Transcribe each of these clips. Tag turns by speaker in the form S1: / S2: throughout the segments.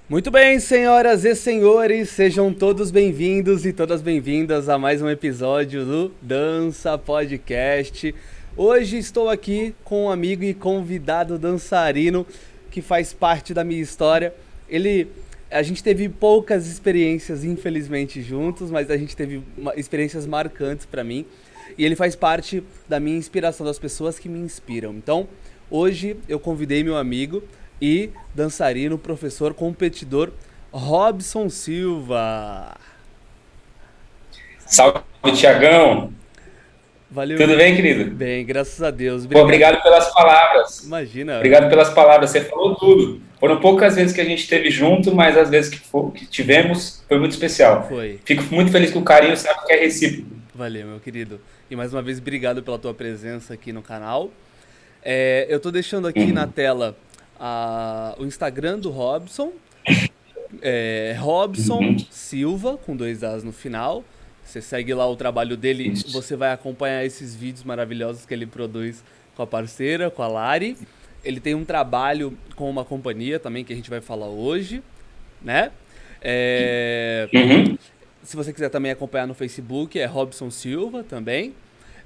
S1: Muito bem, senhoras e senhores, sejam todos bem-vindos e todas bem-vindas a mais um episódio do Dança Podcast. Hoje estou aqui com um amigo e convidado dançarino que faz parte da minha história. A gente teve poucas experiências, infelizmente, juntos, mas a gente teve experiências marcantes para mim. E ele faz parte da minha inspiração, das pessoas que me inspiram. Então, hoje eu convidei meu amigo e dançarino, professor, competidor, Robson Silva.
S2: Salve, Tiagão.
S1: Valeu.
S2: Tudo bem, querido?
S1: Bem, graças a Deus.
S2: Obrigado pelas palavras.
S1: Imagina.
S2: Obrigado pelas palavras, você falou tudo. Foram poucas vezes que a gente esteve junto, mas as vezes que tivemos foi muito especial.
S1: Foi.
S2: Fico muito feliz com o carinho, sabe que é recíproco.
S1: Valeu, meu querido. E mais uma vez, obrigado pela tua presença aqui no canal. Eu tô deixando aqui na tela o Instagram do Robson, Robson Silva, com 2 As no final. Você segue lá o trabalho dele, você vai acompanhar esses vídeos maravilhosos que ele produz com a parceira, com a Lari. Ele tem um trabalho com uma companhia também que a gente vai falar hoje, né? Se você quiser também acompanhar no Facebook, é Robson Silva também.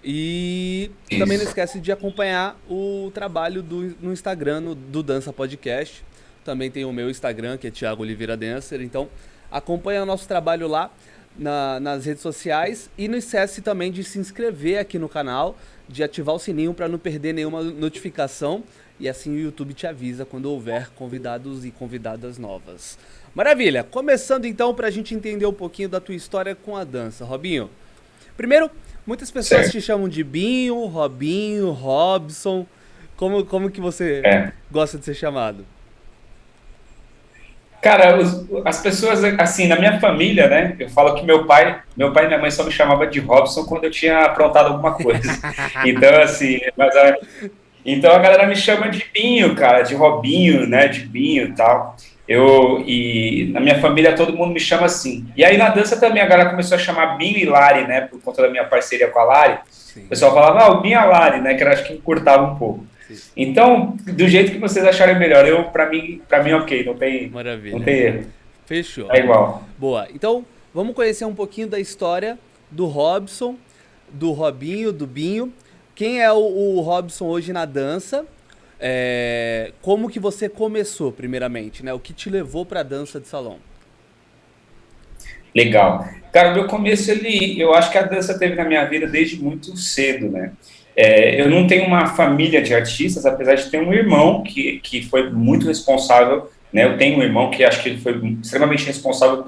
S1: E também não esquece de acompanhar o trabalho no Instagram, do Dança Podcast. Também tem o meu Instagram, que é Thiago Oliveira Dancer. Então, acompanha o nosso trabalho lá nas redes sociais. E não esquece também de se inscrever aqui no canal, de ativar o sininho para não perder nenhuma notificação. E assim o YouTube te avisa quando houver convidados e convidadas novas. Maravilha! Começando então para a gente entender um pouquinho da tua história com a dança. Robinho, primeiro, muitas pessoas te chamam de Binho, Robinho, Robson. Como que você gosta de ser chamado?
S2: Cara, as pessoas, assim, na minha família, né, eu falo que meu pai e minha mãe só me chamavam de Robson quando eu tinha aprontado alguma coisa. Então, assim, então a galera me chama de Binho, cara, de Robinho, né, de Binho e tal. E na minha família todo mundo me chama assim. E aí na dança também a galera começou a chamar Binho e Lari, né, por conta da minha parceria com a Lari. Sim. O pessoal falava, o Binho e a Lari, né, que eu acho que encurtava um pouco. Sim. Então, do jeito que vocês acharem melhor, pra mim ok, não tem erro.
S1: Fechou.
S2: É igual.
S1: Boa, então vamos conhecer um pouquinho da história do Robson, do Robinho, do Binho. Quem é o Robson hoje na dança? Como que você começou, primeiramente, né? O que te levou para a dança de salão?
S2: Legal. Cara, o meu começo, eu acho que a dança teve na minha vida desde muito cedo, né? Eu não tenho uma família de artistas, apesar de ter um irmão que foi muito responsável, né? Eu tenho um irmão que acho que ele foi extremamente responsável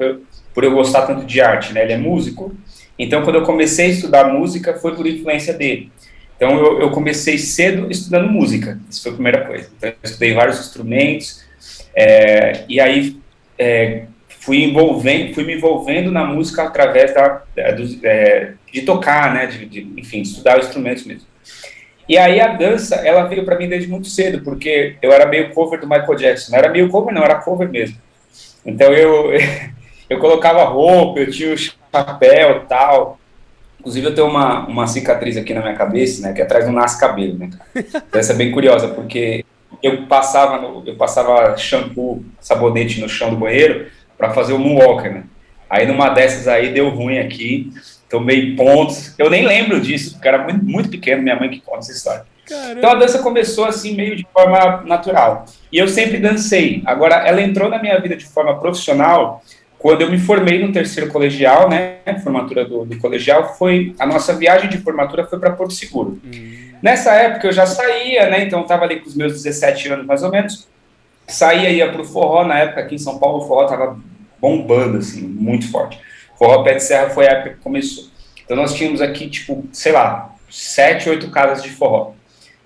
S2: por eu gostar tanto de arte, né? Ele é músico, então quando eu comecei a estudar música foi por influência dele. Então, eu comecei cedo estudando música, isso foi a primeira coisa. Então, eu estudei vários instrumentos, e aí fui me envolvendo na música através de tocar, né, enfim, estudar os instrumentos mesmo. E aí a dança, ela veio para mim desde muito cedo, porque eu era meio cover do Michael Jackson. Não era meio cover, não, era cover mesmo. Então, eu colocava roupa, eu tinha o chapéu e tal. Inclusive, eu tenho uma cicatriz aqui na minha cabeça, né, que atrás não nasce cabelo, né, cara? Então, essa é bem curiosa, porque eu passava shampoo, sabonete no chão do banheiro para fazer o moonwalker, né? Aí, numa dessas aí, deu ruim aqui, tomei pontos. Eu nem lembro disso, porque era muito, muito pequeno, minha mãe que conta essa história. Caramba. Então, a dança começou, assim, meio de forma natural. E eu sempre dancei. Agora, ela entrou na minha vida de forma profissional quando eu me formei no terceiro colegial, né, formatura do colegial, a nossa viagem de formatura foi para Porto Seguro. Nessa época eu já saía, né, então eu estava ali com os meus 17 anos mais ou menos, saía, ia pro forró, na época aqui em São Paulo o forró estava bombando, assim, muito forte. Forró Pé de Serra foi a época que começou. Então nós tínhamos aqui, tipo, sei lá, 7, 8 casas de forró,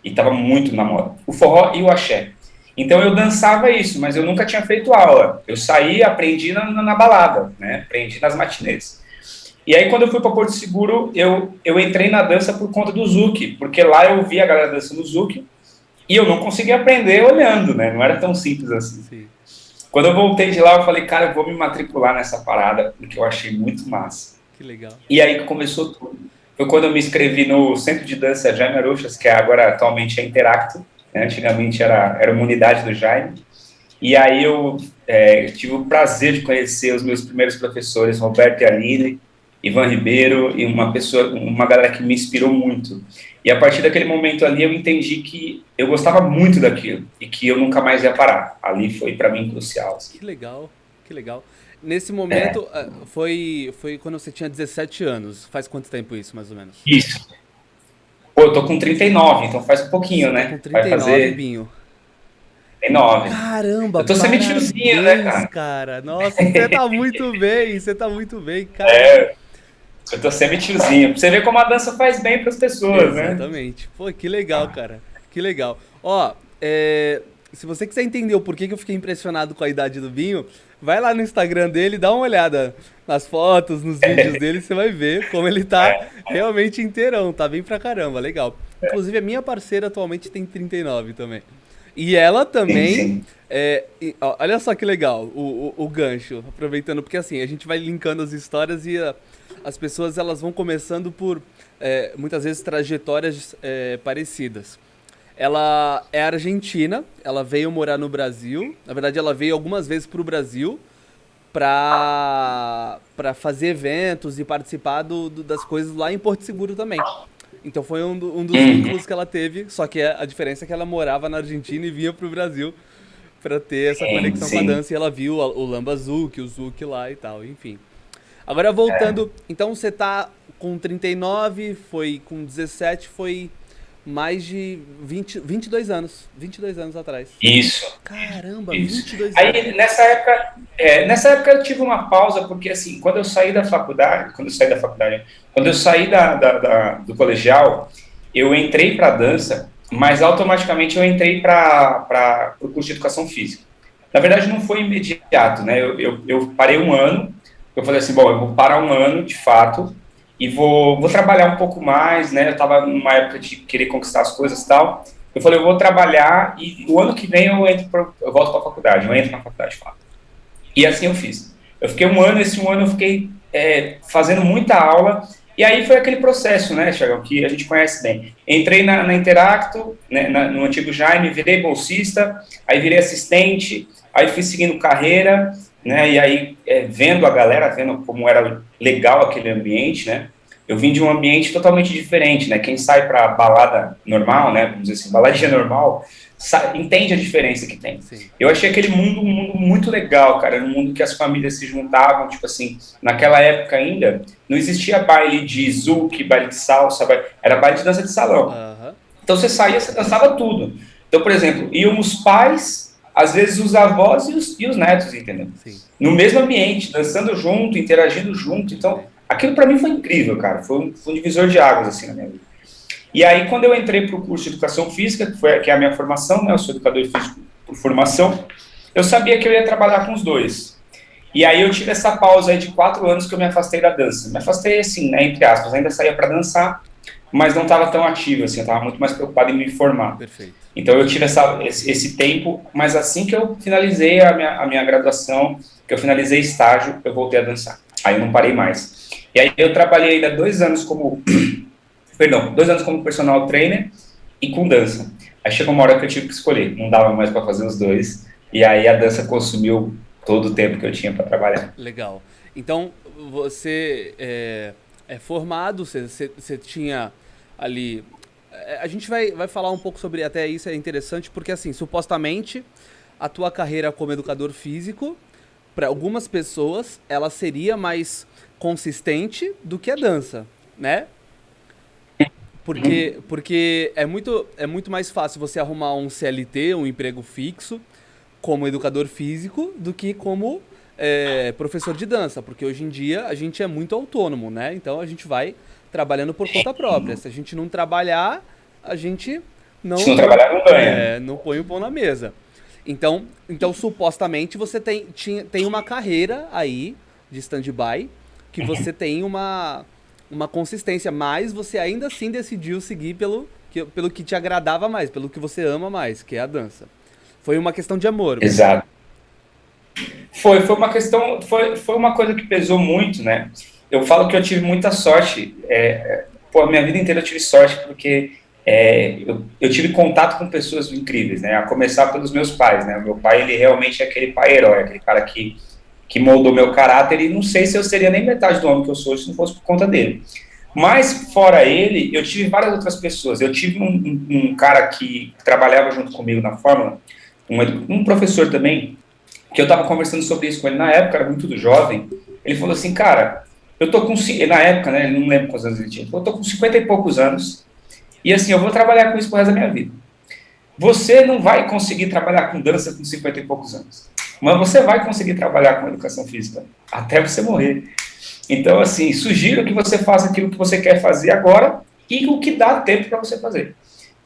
S2: e estava muito na moda, o forró e o axé. Então eu dançava isso, mas eu nunca tinha feito aula. Eu saía, aprendi na balada, né? Aprendi nas matinês. E aí, quando eu fui para Porto Seguro, eu entrei na dança por conta do Zouk, porque lá eu vi a galera dançando no Zouk e eu não conseguia aprender olhando, né? Não era tão simples assim.
S1: Sim.
S2: Quando eu voltei de lá, eu falei, cara, eu vou me matricular nessa parada, porque eu achei muito massa.
S1: Que legal.
S2: E aí que começou tudo. Foi quando eu me inscrevi no Centro de Dança Jaime Arochas, que agora atualmente é Interacto, né? Antigamente era uma unidade do Jaime. E aí eu tive o prazer de conhecer os meus primeiros professores, Roberto e Aline, Ivan Ribeiro, e uma galera que me inspirou muito. E a partir daquele momento ali eu entendi que eu gostava muito daquilo e que eu nunca mais ia parar. Ali foi para mim crucial. Assim.
S1: Que legal, que legal. Nesse momento, foi quando você tinha 17 anos. Faz quanto tempo isso, mais ou menos?
S2: Isso. Pô, eu tô com 39, então faz um pouquinho,
S1: Você tá com
S2: né? Vai
S1: 39,
S2: fazer
S1: Binho.
S2: 39.
S1: Caramba,
S2: Eu tô semi-tiozinho, né,
S1: parabéns,
S2: cara?
S1: cara. Nossa, você tá muito bem, cara.
S2: Eu tô semi-tiozinho. Pra você ver como a dança faz bem pras pessoas, né?
S1: Exatamente. Pô, que legal, cara. Que legal. Ó, se você quiser entender o porquê que eu fiquei impressionado com a idade do Binho, vai lá no Instagram dele, dá uma olhada nas fotos, nos vídeos dele, você vai ver como ele tá realmente inteirão, tá bem pra caramba, legal. Inclusive, a minha parceira atualmente tem 39 também. E ela
S2: Sim,
S1: também.
S2: sim.
S1: Olha só que legal o gancho, aproveitando, porque assim, a gente vai linkando as histórias e as pessoas elas vão começando por muitas vezes trajetórias parecidas. Ela é argentina, ela veio morar no Brasil, na verdade ela veio algumas vezes para o Brasil para fazer eventos e participar das coisas lá em Porto Seguro também. Então foi um dos vínculos que ela teve, só que a diferença é que ela morava na Argentina e vinha pro Brasil pra ter essa
S2: Sim,
S1: conexão com a
S2: sim.
S1: dança e ela viu o Lamba Zouk, o Zouk lá e tal, enfim. Agora voltando, então você tá com 39, foi com 17, foi mais de 22 anos, 22 anos atrás.
S2: Isso.
S1: Caramba,
S2: Isso.
S1: 22 anos.
S2: Aí, nessa época eu tive uma pausa, porque assim, quando eu saí da faculdade, quando eu saí do colegial, eu entrei para dança, mas automaticamente eu entrei para o curso de educação física. Na verdade, não foi imediato, né? Eu parei um ano, eu falei assim, bom, eu vou parar um ano, de fato, e vou trabalhar um pouco mais, né? Eu estava numa época de querer conquistar as coisas e tal, eu falei, eu vou trabalhar e o ano que vem eu volto para a faculdade, eu entro na faculdade, de fato. E assim eu fiz. Eu fiquei um ano, esse um ano eu fiquei fazendo muita aula, e aí foi aquele processo, né, Thiagão, que a gente conhece bem. Entrei na Interacto, né, no antigo Jaime, virei bolsista, aí virei assistente, aí fui seguindo carreira, né, e aí vendo a galera, vendo como era legal aquele ambiente, né, eu vim de um ambiente totalmente diferente, né? Quem sai para balada normal, né? Vamos dizer assim, baladinha normal, entende a diferença que tem.
S1: Sim.
S2: Eu achei aquele mundo um mundo muito legal, cara. Era um mundo que as famílias se juntavam, tipo assim, naquela época ainda, não existia baile de zouk, baile de salsa, era baile de dança de salão.
S1: Aham.
S2: Então você saía, você dançava tudo. Então, por exemplo, iam os pais, às vezes os avós e os netos, entendeu?
S1: Sim.
S2: No mesmo ambiente, dançando junto, interagindo junto. Então, aquilo para mim foi incrível, cara. Foi um divisor de águas, assim, na minha vida. E aí, quando eu entrei para o curso de Educação Física, que é a minha formação, né? Eu sou educador físico por formação, eu sabia que eu ia trabalhar com os dois. E aí eu tive essa pausa aí de 4 anos que eu me afastei da dança. Me afastei, assim, né, entre aspas, ainda saía para dançar, mas não estava tão ativo, assim, eu estava muito mais preocupado em me formar.
S1: Perfeito.
S2: Então eu tive esse tempo, mas assim que eu finalizei a minha graduação, que eu finalizei estágio, eu voltei a dançar. Aí eu não parei mais. E aí eu trabalhei ainda 2 anos como, 2 anos como personal trainer e com dança. Aí chegou uma hora que eu tive que escolher, não dava mais para fazer os dois, e aí a dança consumiu todo o tempo que eu tinha para trabalhar.
S1: Legal. Então, você é formado, você tinha ali... A gente vai falar um pouco sobre até isso, é interessante, porque assim, supostamente, a tua carreira como educador físico, para algumas pessoas, ela seria mais consistente do que a dança, né? Porque é muito mais fácil você arrumar um CLT, um emprego fixo, como educador físico, do que como professor de dança. Porque hoje em dia a gente é muito autônomo, né? Então a gente vai trabalhando por conta própria. Se a gente não trabalhar, a gente não,
S2: Se não trabalhar, não ganha.
S1: não põe o pão na mesa. Então supostamente você tem uma carreira aí de stand-by que você tem uma consistência, mas você ainda assim decidiu seguir pelo que te agradava mais, pelo que você ama mais, que é a dança. Foi uma questão de amor.
S2: Exato. Foi uma questão, foi uma coisa que pesou muito, né? Eu falo que eu tive muita sorte. A minha vida inteira eu tive sorte porque eu tive contato com pessoas incríveis, né? A começar pelos meus pais, né? O meu pai, ele realmente é aquele pai herói, aquele cara que moldou meu caráter, e não sei se eu seria nem metade do homem que eu sou se não fosse por conta dele. Mas, fora ele, eu tive várias outras pessoas. Eu tive um cara que trabalhava junto comigo na Fórmula, um professor também, que eu estava conversando sobre isso com ele na época, era muito jovem. Ele falou assim, cara, eu tô com... Na época, né, ele não lembro quantos anos ele tinha. Ele falou, eu tô com 50 e poucos anos, e assim, eu vou trabalhar com isso pro resto da minha vida. Você não vai conseguir trabalhar com dança com 50 e poucos anos, mas você vai conseguir trabalhar com educação física até você morrer. Então, assim, sugiro que você faça aquilo que você quer fazer agora e o que dá tempo para você fazer.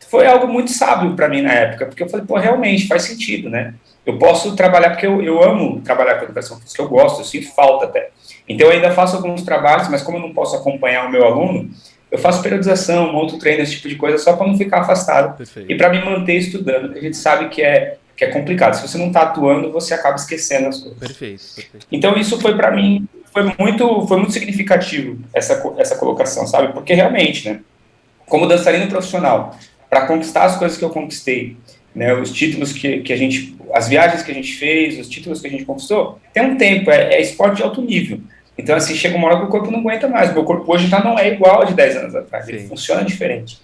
S2: Foi algo muito sábio para mim na época, porque eu falei, pô, realmente faz sentido, né? Eu posso trabalhar, porque eu amo trabalhar com educação física, eu gosto, eu sinto falta até. Então, eu ainda faço alguns trabalhos, mas como eu não posso acompanhar o meu aluno, eu faço periodização, monto treino, esse tipo de coisa, só para não ficar afastado.
S1: Perfeito.
S2: E para me manter estudando, porque a gente sabe que é complicado. Se você não está atuando, você acaba esquecendo as coisas.
S1: Perfeito.
S2: Então, isso foi para mim, foi muito significativo, essa colocação, sabe? Porque realmente, né, como dançarino profissional, para conquistar as coisas que eu conquistei, né, os títulos que a gente, as viagens que a gente fez, os títulos que a gente conquistou, tem um tempo, é esporte de alto nível. Então, assim, chega uma hora que o corpo não aguenta mais. Meu corpo hoje já não é igual ao de 10 anos atrás, ele funciona diferente.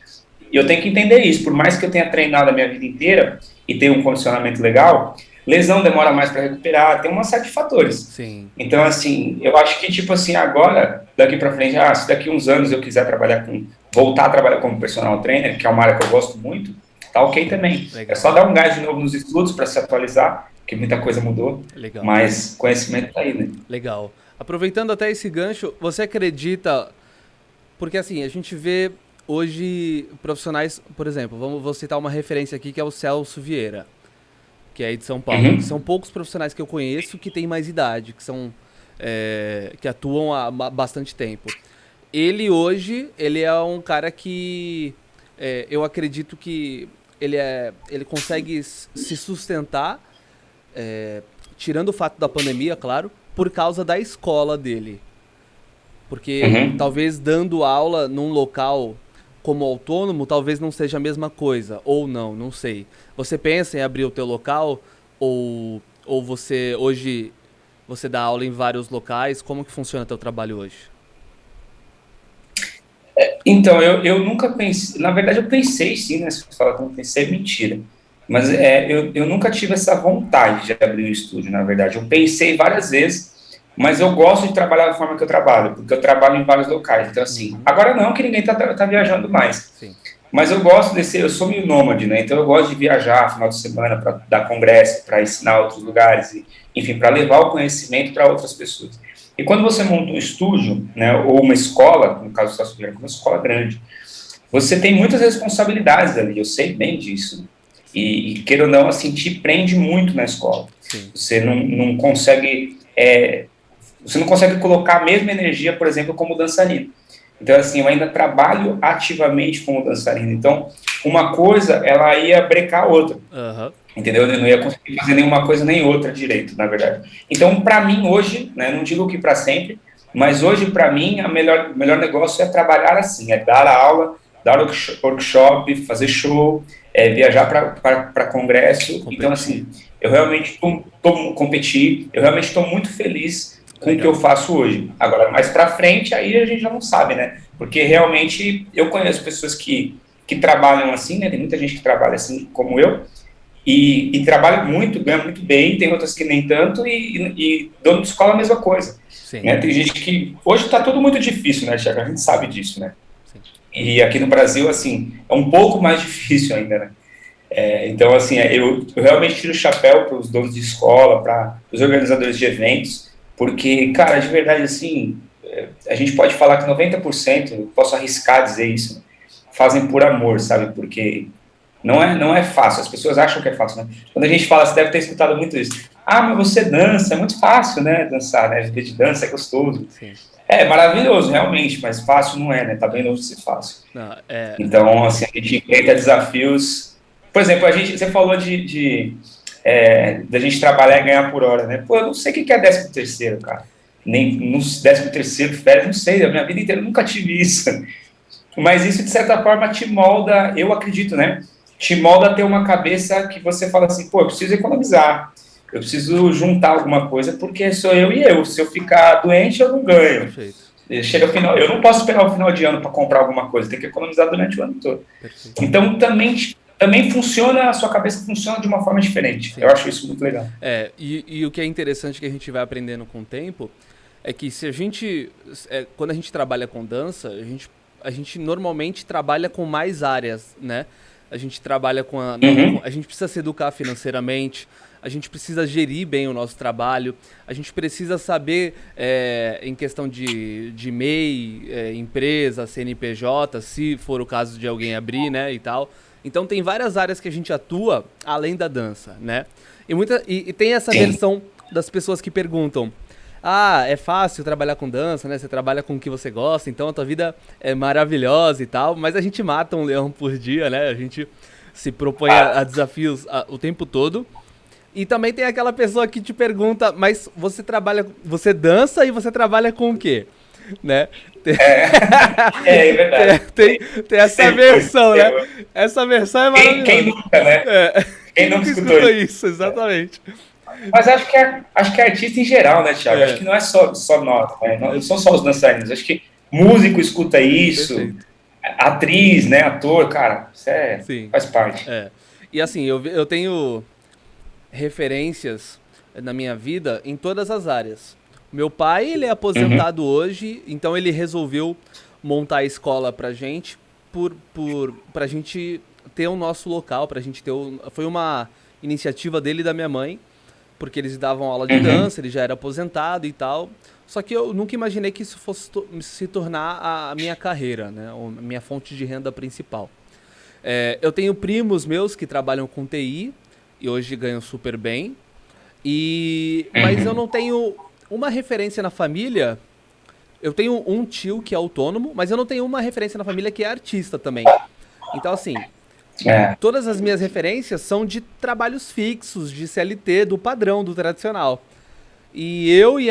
S2: E eu tenho que entender isso. Por mais que eu tenha treinado a minha vida inteira e tenha um condicionamento legal, lesão demora mais para recuperar, tem uma série de fatores.
S1: Sim.
S2: Então, assim, eu acho que, tipo assim, agora, daqui para frente, se daqui uns anos eu quiser voltar a trabalhar como personal trainer, que é uma área que eu gosto muito, tá ok também. Legal. É só dar um gás de novo nos estudos para se atualizar, porque muita coisa mudou. Legal. Mas conhecimento tá aí, né?
S1: Legal. Aproveitando até esse gancho, você acredita... Porque, assim, a gente vê hoje profissionais, por exemplo, vou citar uma referência aqui, que é o Celso Vieira, que é aí de São Paulo.
S2: Uhum.
S1: São poucos profissionais que eu conheço que têm mais idade, que atuam há bastante tempo. Ele hoje, ele é um cara que eu acredito que ele consegue se sustentar, tirando o fato da pandemia, claro, por causa da escola dele. Porque talvez dando aula num local como autônomo, talvez não seja a mesma coisa, ou não sei. Você pensa em abrir o teu local, ou você hoje você dá aula em vários locais? Como que funciona o teu trabalho hoje?
S2: Então, eu nunca pensei, na verdade eu pensei sim, né, se você fala que eu não pensei, é mentira. Mas eu nunca tive essa vontade de abrir um estúdio, na verdade. Eu pensei várias vezes, mas eu gosto de trabalhar da forma que eu trabalho, porque eu trabalho em vários locais. Então, assim, agora não, que ninguém tá viajando mais.
S1: Sim.
S2: Mas eu gosto eu sou meio nômade, né? Então eu gosto de viajar final de semana para dar congresso, para ensinar outros lugares, enfim, para levar o conhecimento para outras pessoas. E quando você monta um estúdio, né, ou uma escola, no caso do Celso Vieira, uma escola grande, você tem muitas responsabilidades ali, eu sei bem disso. E queira ou não, assim, te prende muito na escola. Sim. Você não consegue... você não consegue colocar a mesma energia, por exemplo, como dançarino. Então, assim, eu ainda trabalho ativamente como dançarino. Então, uma coisa, ela ia brecar a outra. Uhum. Entendeu? Eu não ia conseguir fazer nenhuma coisa nem outra direito, na verdade. Então, para mim, hoje, né, não digo que para sempre, mas hoje, para mim, o melhor negócio é trabalhar assim, é dar a aula, dar workshop, fazer show, viajar para congresso. Competir. Então, assim, eu realmente competir, eu realmente estou muito feliz com o que eu faço hoje. Agora, mais para frente, aí a gente já não sabe, né? Porque realmente eu conheço pessoas que trabalham assim, né? Tem muita gente que trabalha assim como eu, e trabalha muito, ganha muito bem, tem outras que nem tanto, e dono de escola a mesma coisa. Né? Tem gente que... Hoje está tudo muito difícil, né, Thiago? A gente sabe disso, né? Sim. E aqui no Brasil, assim, é um pouco mais difícil ainda, né? Então, assim, eu realmente tiro o chapéu para os donos de escola, para os organizadores de eventos, porque, cara, de verdade, assim, a gente pode falar que 90%, eu posso arriscar dizer isso, fazem por amor, sabe? Porque não é fácil, as pessoas acham que é fácil, né? Quando a gente fala, você deve ter escutado muito isso. Ah, mas você dança, é muito fácil, né? Dançar, né? Viver de dança é gostoso. Sim. É maravilhoso, realmente, mas fácil não é, né? Tá bem longe de ser fácil.
S1: Não,
S2: Então, assim, a gente enfrenta desafios. Por exemplo, você falou da gente trabalhar e ganhar por hora, né? Pô, eu não sei o que é 13º, cara. Nem no 13º, férias, não sei, a minha vida inteira eu nunca tive isso. Mas isso, de certa forma, te molda, eu acredito, né? Te molda a ter uma cabeça que você fala assim, pô, eu preciso economizar, eu preciso juntar alguma coisa, porque sou eu e eu. Se eu ficar doente, eu não ganho.
S1: perfeito.
S2: Chega ao final, eu não posso esperar o final de ano para comprar alguma coisa, tem que economizar durante o ano todo.
S1: Perfeito.
S2: Então, também funciona, a sua cabeça funciona de uma forma diferente.
S1: Sim.
S2: Eu acho isso muito legal.
S1: E o que é interessante que a gente vai aprendendo com o tempo é que se a gente, quando a gente trabalha com dança, a gente normalmente trabalha com mais áreas, né? A gente trabalha a gente precisa se educar financeiramente, a gente precisa gerir bem o nosso trabalho, a gente precisa saber, em questão de MEI, empresa, CNPJ, se for o caso de alguém abrir, né, e tal. Então tem várias áreas que a gente atua além da dança, né? E tem essa versão das pessoas que perguntam: ah, é fácil trabalhar com dança, né? Você trabalha com o que você gosta, então a tua vida é maravilhosa e tal. Mas a gente mata um leão por dia, né? A gente se propõe a desafios o tempo todo. E também tem aquela pessoa que te pergunta: mas você dança e você trabalha com o quê? Né?
S2: É verdade.
S1: Tem essa versão, né? Essa versão é maravilhosa.
S2: Quem nunca, né?
S1: Quem nunca escutou isso, exatamente.
S2: Mas acho que é artista em geral, né, Thiago? Acho que não é só nós, né? Não são só os dançarinos. Acho que músico escuta isso, perfeito. Atriz, né, ator, cara, isso faz parte.
S1: E assim, eu tenho referências na minha vida em todas as áreas. Meu pai, ele é aposentado hoje, então ele resolveu montar a escola pra gente, pra gente ter o nosso local, pra gente ter foi uma iniciativa dele e da minha mãe, porque eles davam aula de dança, ele já era aposentado e tal. Só que eu nunca imaginei que isso fosse se tornar a minha carreira, né? A minha fonte de renda principal. Eu tenho primos meus que trabalham com TI e hoje ganham super bem. Mas eu não tenho uma referência na família. Eu tenho um tio que é autônomo, mas eu não tenho uma referência na família que é artista também. Então, assim, todas as minhas referências são de trabalhos fixos, de CLT, do padrão, do tradicional. E eu e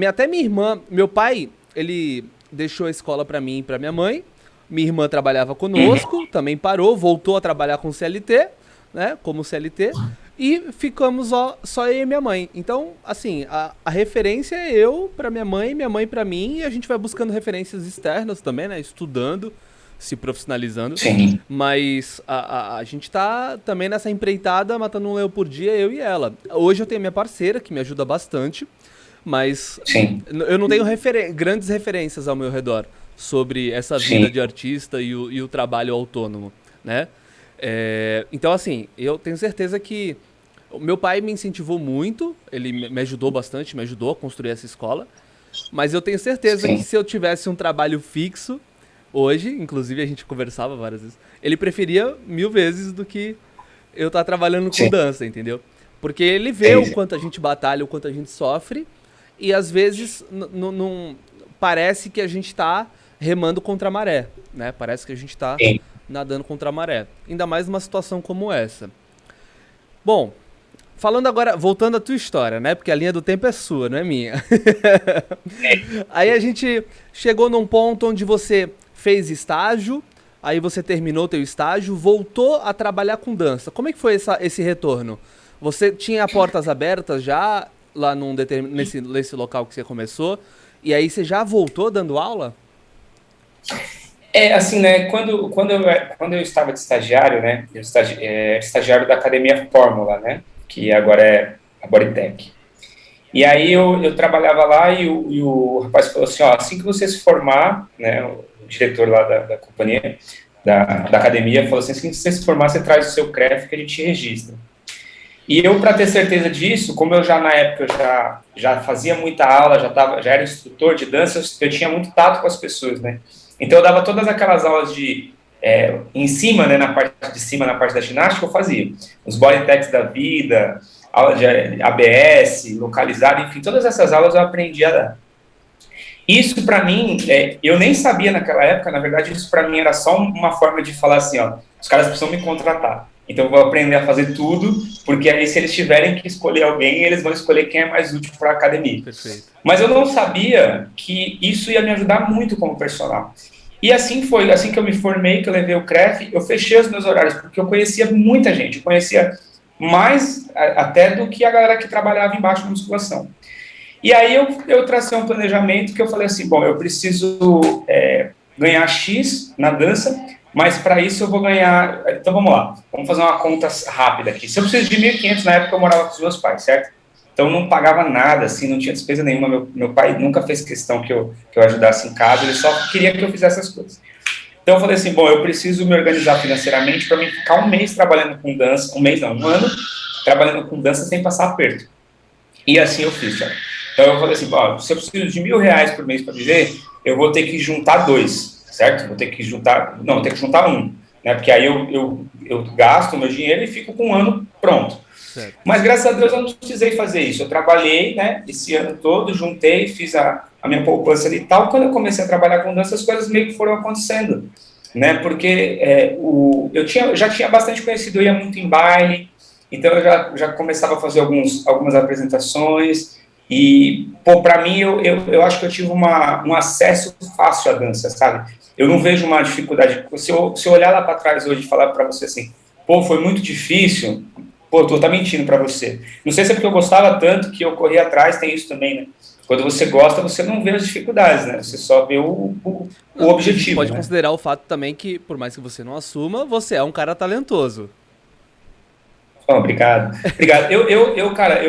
S1: até minha irmã, meu pai, ele deixou a escola pra mim e pra minha mãe. Minha irmã trabalhava conosco, também parou, voltou a trabalhar com CLT, né, como CLT. E ficamos só eu e minha mãe. Então, assim, a referência é eu pra minha mãe pra mim. E a gente vai buscando referências externas também, né, estudando, se profissionalizando.
S2: Sim.
S1: Mas a gente tá também nessa empreitada, matando um leão por dia, eu e ela. Hoje eu tenho minha parceira, que me ajuda bastante, mas eu não tenho grandes referências ao meu redor sobre essa vida de artista e o trabalho autônomo, né? Então, assim, eu tenho certeza que o meu pai me incentivou muito, ele me ajudou bastante, me ajudou a construir essa escola, mas eu tenho certeza que se eu tivesse um trabalho fixo, hoje, inclusive a gente conversava várias vezes, ele preferia 1000 vezes do que eu estar trabalhando com dança, entendeu? Porque ele vê o quanto a gente batalha, o quanto a gente sofre, e às vezes não parece que a gente tá remando contra a maré, né? Parece que a gente tá nadando contra a maré. Ainda mais numa situação como essa. Bom, falando agora, voltando à tua história, né? Porque a linha do tempo é sua, não é minha. Aí a gente chegou num ponto onde você fez estágio, aí você terminou teu estágio, voltou a trabalhar com dança. Como é que foi esse retorno? Você tinha portas abertas já lá nesse local que você começou? E aí você já voltou dando aula?
S2: Assim, né, quando eu estava de estagiário, né, eu estagiário da Academia Fórmula, né, que agora é a Bodytech. E aí eu trabalhava lá e o rapaz falou assim, ó, assim que você se formar, né, o diretor lá da companhia, da academia, falou assim que você se formar, você traz o seu CREF que a gente registra. E eu, para ter certeza disso, como eu já na época já fazia muita aula, já era instrutor de dança, eu tinha muito tato com as pessoas, né? Então eu dava todas aquelas aulas em cima, né, na parte de cima, na parte da ginástica, eu fazia os bodytechs da vida, aula de ABS, localizado, enfim, todas essas aulas eu aprendi a dar. Isso para mim, eu nem sabia naquela época, na verdade, isso para mim era só uma forma de falar assim, ó, os caras precisam me contratar. Então eu vou aprender a fazer tudo, porque aí se eles tiverem que escolher alguém, eles vão escolher quem é mais útil para a academia.
S1: Perfeito.
S2: Mas eu não sabia que isso ia me ajudar muito como personal. E assim foi, assim que eu me formei, que eu levei o CREF, eu fechei os meus horários, porque eu conhecia muita gente, eu conhecia mais até do que a galera que trabalhava embaixo na musculação. E aí eu tracei um planejamento que eu falei assim, bom, eu preciso ganhar X na dança, mas para isso eu vou ganhar... Então vamos lá, vamos fazer uma conta rápida aqui. Se eu preciso de 1.500, na época eu morava com os meus pais, certo? Então não pagava nada, assim, não tinha despesa nenhuma. Meu pai nunca fez questão que eu ajudasse em casa, ele só queria que eu fizesse as coisas. Então eu falei assim, bom, eu preciso me organizar financeiramente para mim ficar um mês trabalhando com dança, um mês não, um ano trabalhando com dança sem passar aperto. E assim eu fiz, sabe? Então eu falei assim, ó, se eu preciso de R$ 1.000 por mês para viver, eu vou ter que juntar dois, certo? Vou ter que juntar, não, vou ter que juntar um, né? Porque aí eu gasto o meu dinheiro e fico com um ano pronto.
S1: Certo.
S2: Mas graças a Deus eu não precisei fazer isso. Eu trabalhei, né, esse ano todo, juntei, fiz a minha poupança ali e tal. Quando eu comecei a trabalhar com dança, as coisas meio que foram acontecendo, né? Porque já tinha bastante conhecido, eu ia muito em baile, então eu já começava a fazer algumas apresentações. E, pô, para mim, eu acho que eu tive um acesso fácil à dança, sabe? Eu não vejo uma dificuldade. Se eu olhar lá para trás hoje e falar para você assim, pô, foi muito difícil, pô, tu tá mentindo para você. Não sei se é porque eu gostava tanto que eu corri atrás, tem isso também, né? Quando você gosta, você não vê as dificuldades, né? Você só vê o
S1: Não, a gente
S2: objetivo,
S1: pode
S2: né?
S1: considerar o fato também que, por mais que você não assuma, você é um cara talentoso.
S2: Oh, obrigado. Obrigado. Cara,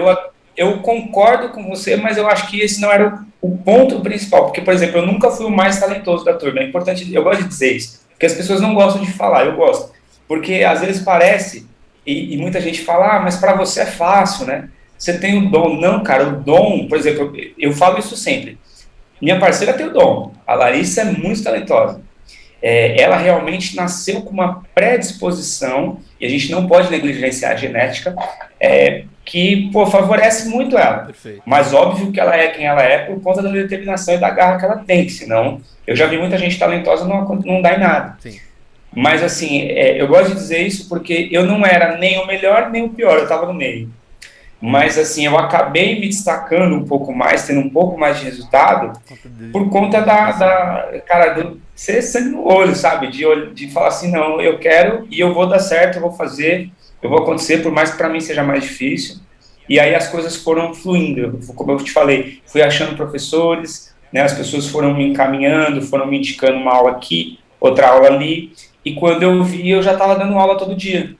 S2: eu concordo com você, mas eu acho que esse não era o ponto principal. Porque, por exemplo, eu nunca fui o mais talentoso da turma. É importante, eu gosto de dizer isso, porque as pessoas não gostam de falar, eu gosto. Porque às vezes parece, e muita gente fala, mas para você é fácil, né? Você tem o dom. Não, cara, o dom, por exemplo, eu falo isso sempre. Minha parceira tem o dom. A Larissa é muito talentosa. Ela realmente nasceu com uma predisposição, e a gente não pode negligenciar a genética, que, pô, favorece muito ela.
S1: Perfeito.
S2: Mas óbvio que ela é quem ela é por conta da determinação e da garra que ela tem, senão eu já vi muita gente talentosa não dá em nada.
S1: Sim.
S2: Mas assim, eu gosto de dizer isso porque eu não era nem o melhor nem o pior, eu estava no meio. Mas assim, eu acabei me destacando um pouco mais, tendo um pouco mais de resultado, por conta cara, do ser sangue no olho, sabe? De falar assim, não, eu quero e eu vou dar certo, eu vou fazer, eu vou acontecer, por mais que para mim seja mais difícil. E aí as coisas foram fluindo, como eu te falei, fui achando professores, né? As pessoas foram me encaminhando, foram me indicando uma aula aqui, outra aula ali, e quando eu vi, eu já estava dando aula todo dia.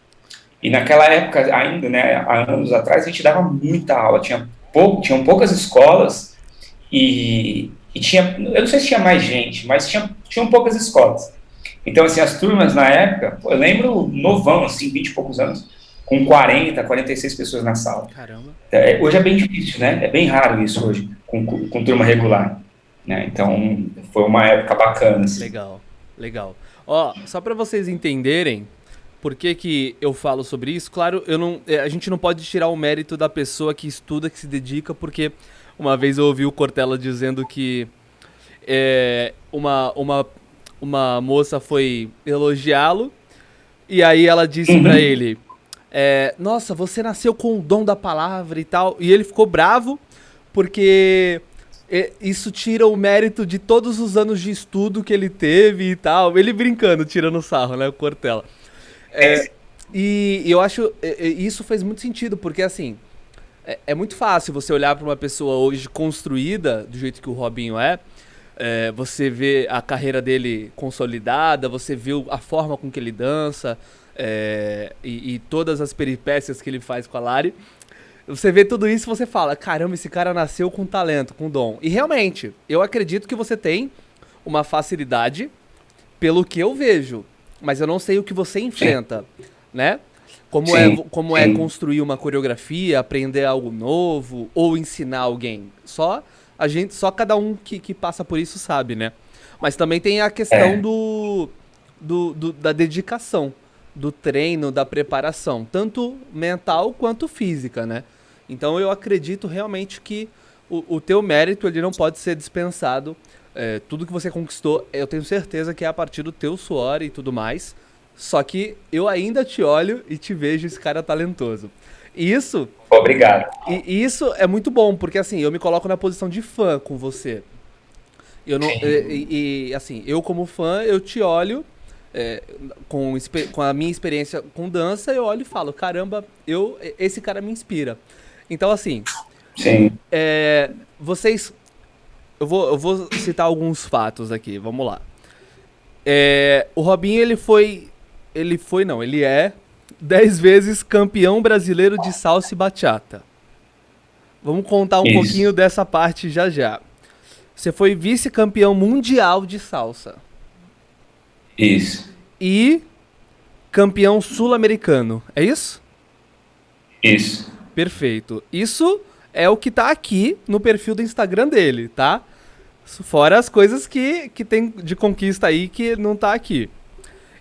S2: E naquela época ainda, né, há anos atrás, a gente dava muita aula, tinham poucas escolas e tinha, eu não sei se tinha mais gente, mas tinham poucas escolas. Então, assim, as turmas na época, eu lembro novão, assim, 20 e poucos anos, com 46 pessoas na sala.
S1: Caramba.
S2: Hoje é bem difícil, né? É bem raro isso hoje, com turma regular. Né? Então, foi uma época bacana. Assim.
S1: Legal, legal. Ó, só para vocês entenderem por que eu falo sobre isso, claro, a gente não pode tirar o mérito da pessoa que estuda, que se dedica, porque uma vez eu ouvi o Cortella dizendo que uma moça foi elogiá-lo e aí ela disse pra ele, nossa, você nasceu com o dom da palavra e tal, e ele ficou bravo porque isso tira o mérito de todos os anos de estudo que ele teve e tal, ele brincando, tirando sarro, né, o Cortella. E eu acho isso faz muito sentido, porque assim, é muito fácil você olhar para uma pessoa hoje construída, do jeito que o Robinho você vê a carreira dele consolidada, você vê a forma com que ele dança, e todas as peripécias que ele faz com a Lari. Você vê tudo isso e você fala, caramba, esse cara nasceu com talento, com dom. E realmente, eu acredito que você tem uma facilidade pelo que eu vejo, mas eu não sei o que você enfrenta, né? Como é construir uma coreografia, aprender algo novo ou ensinar alguém. Só cada um que passa por isso sabe, né? Mas também tem a questão da dedicação, do treino, da preparação, tanto mental quanto física, né? Então eu acredito realmente que o teu mérito ele não pode ser dispensado. Tudo que você conquistou, eu tenho certeza que é a partir do teu suor e tudo mais. Só que eu ainda te olho e te vejo esse cara talentoso. E isso...
S2: Obrigado.
S1: E isso é muito bom, porque assim, eu me coloco na posição de fã com você. Eu não, assim, eu como fã, eu te olho, com a minha experiência com dança, eu olho e falo, caramba, esse cara me inspira. Então, assim,
S2: Sim.
S1: vocês... Eu vou citar alguns fatos aqui, vamos lá. O Robinho, ele é 10 vezes campeão brasileiro de salsa e bachata. Vamos contar um pouquinho dessa parte já já. Você foi vice-campeão mundial de salsa.
S2: Isso.
S1: E campeão sul-americano, é isso?
S2: Isso.
S1: Perfeito. Isso é o que tá aqui no perfil do Instagram dele, tá? Fora as coisas que tem de conquista aí que não tá aqui.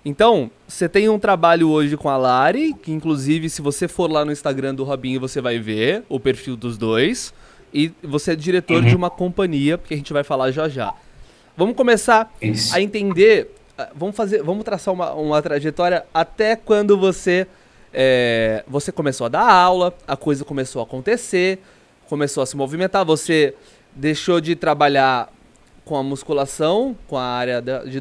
S1: Então, você tem um trabalho hoje com a Lari, que inclusive se você for lá no Instagram do Robinho, você vai ver o perfil dos dois. E você é diretor de uma companhia, que a gente vai falar já já. Vamos começar a entender, vamos traçar uma trajetória até quando você começou a dar aula, a coisa começou a acontecer, começou a se movimentar, você deixou de trabalhar com a musculação, com a área de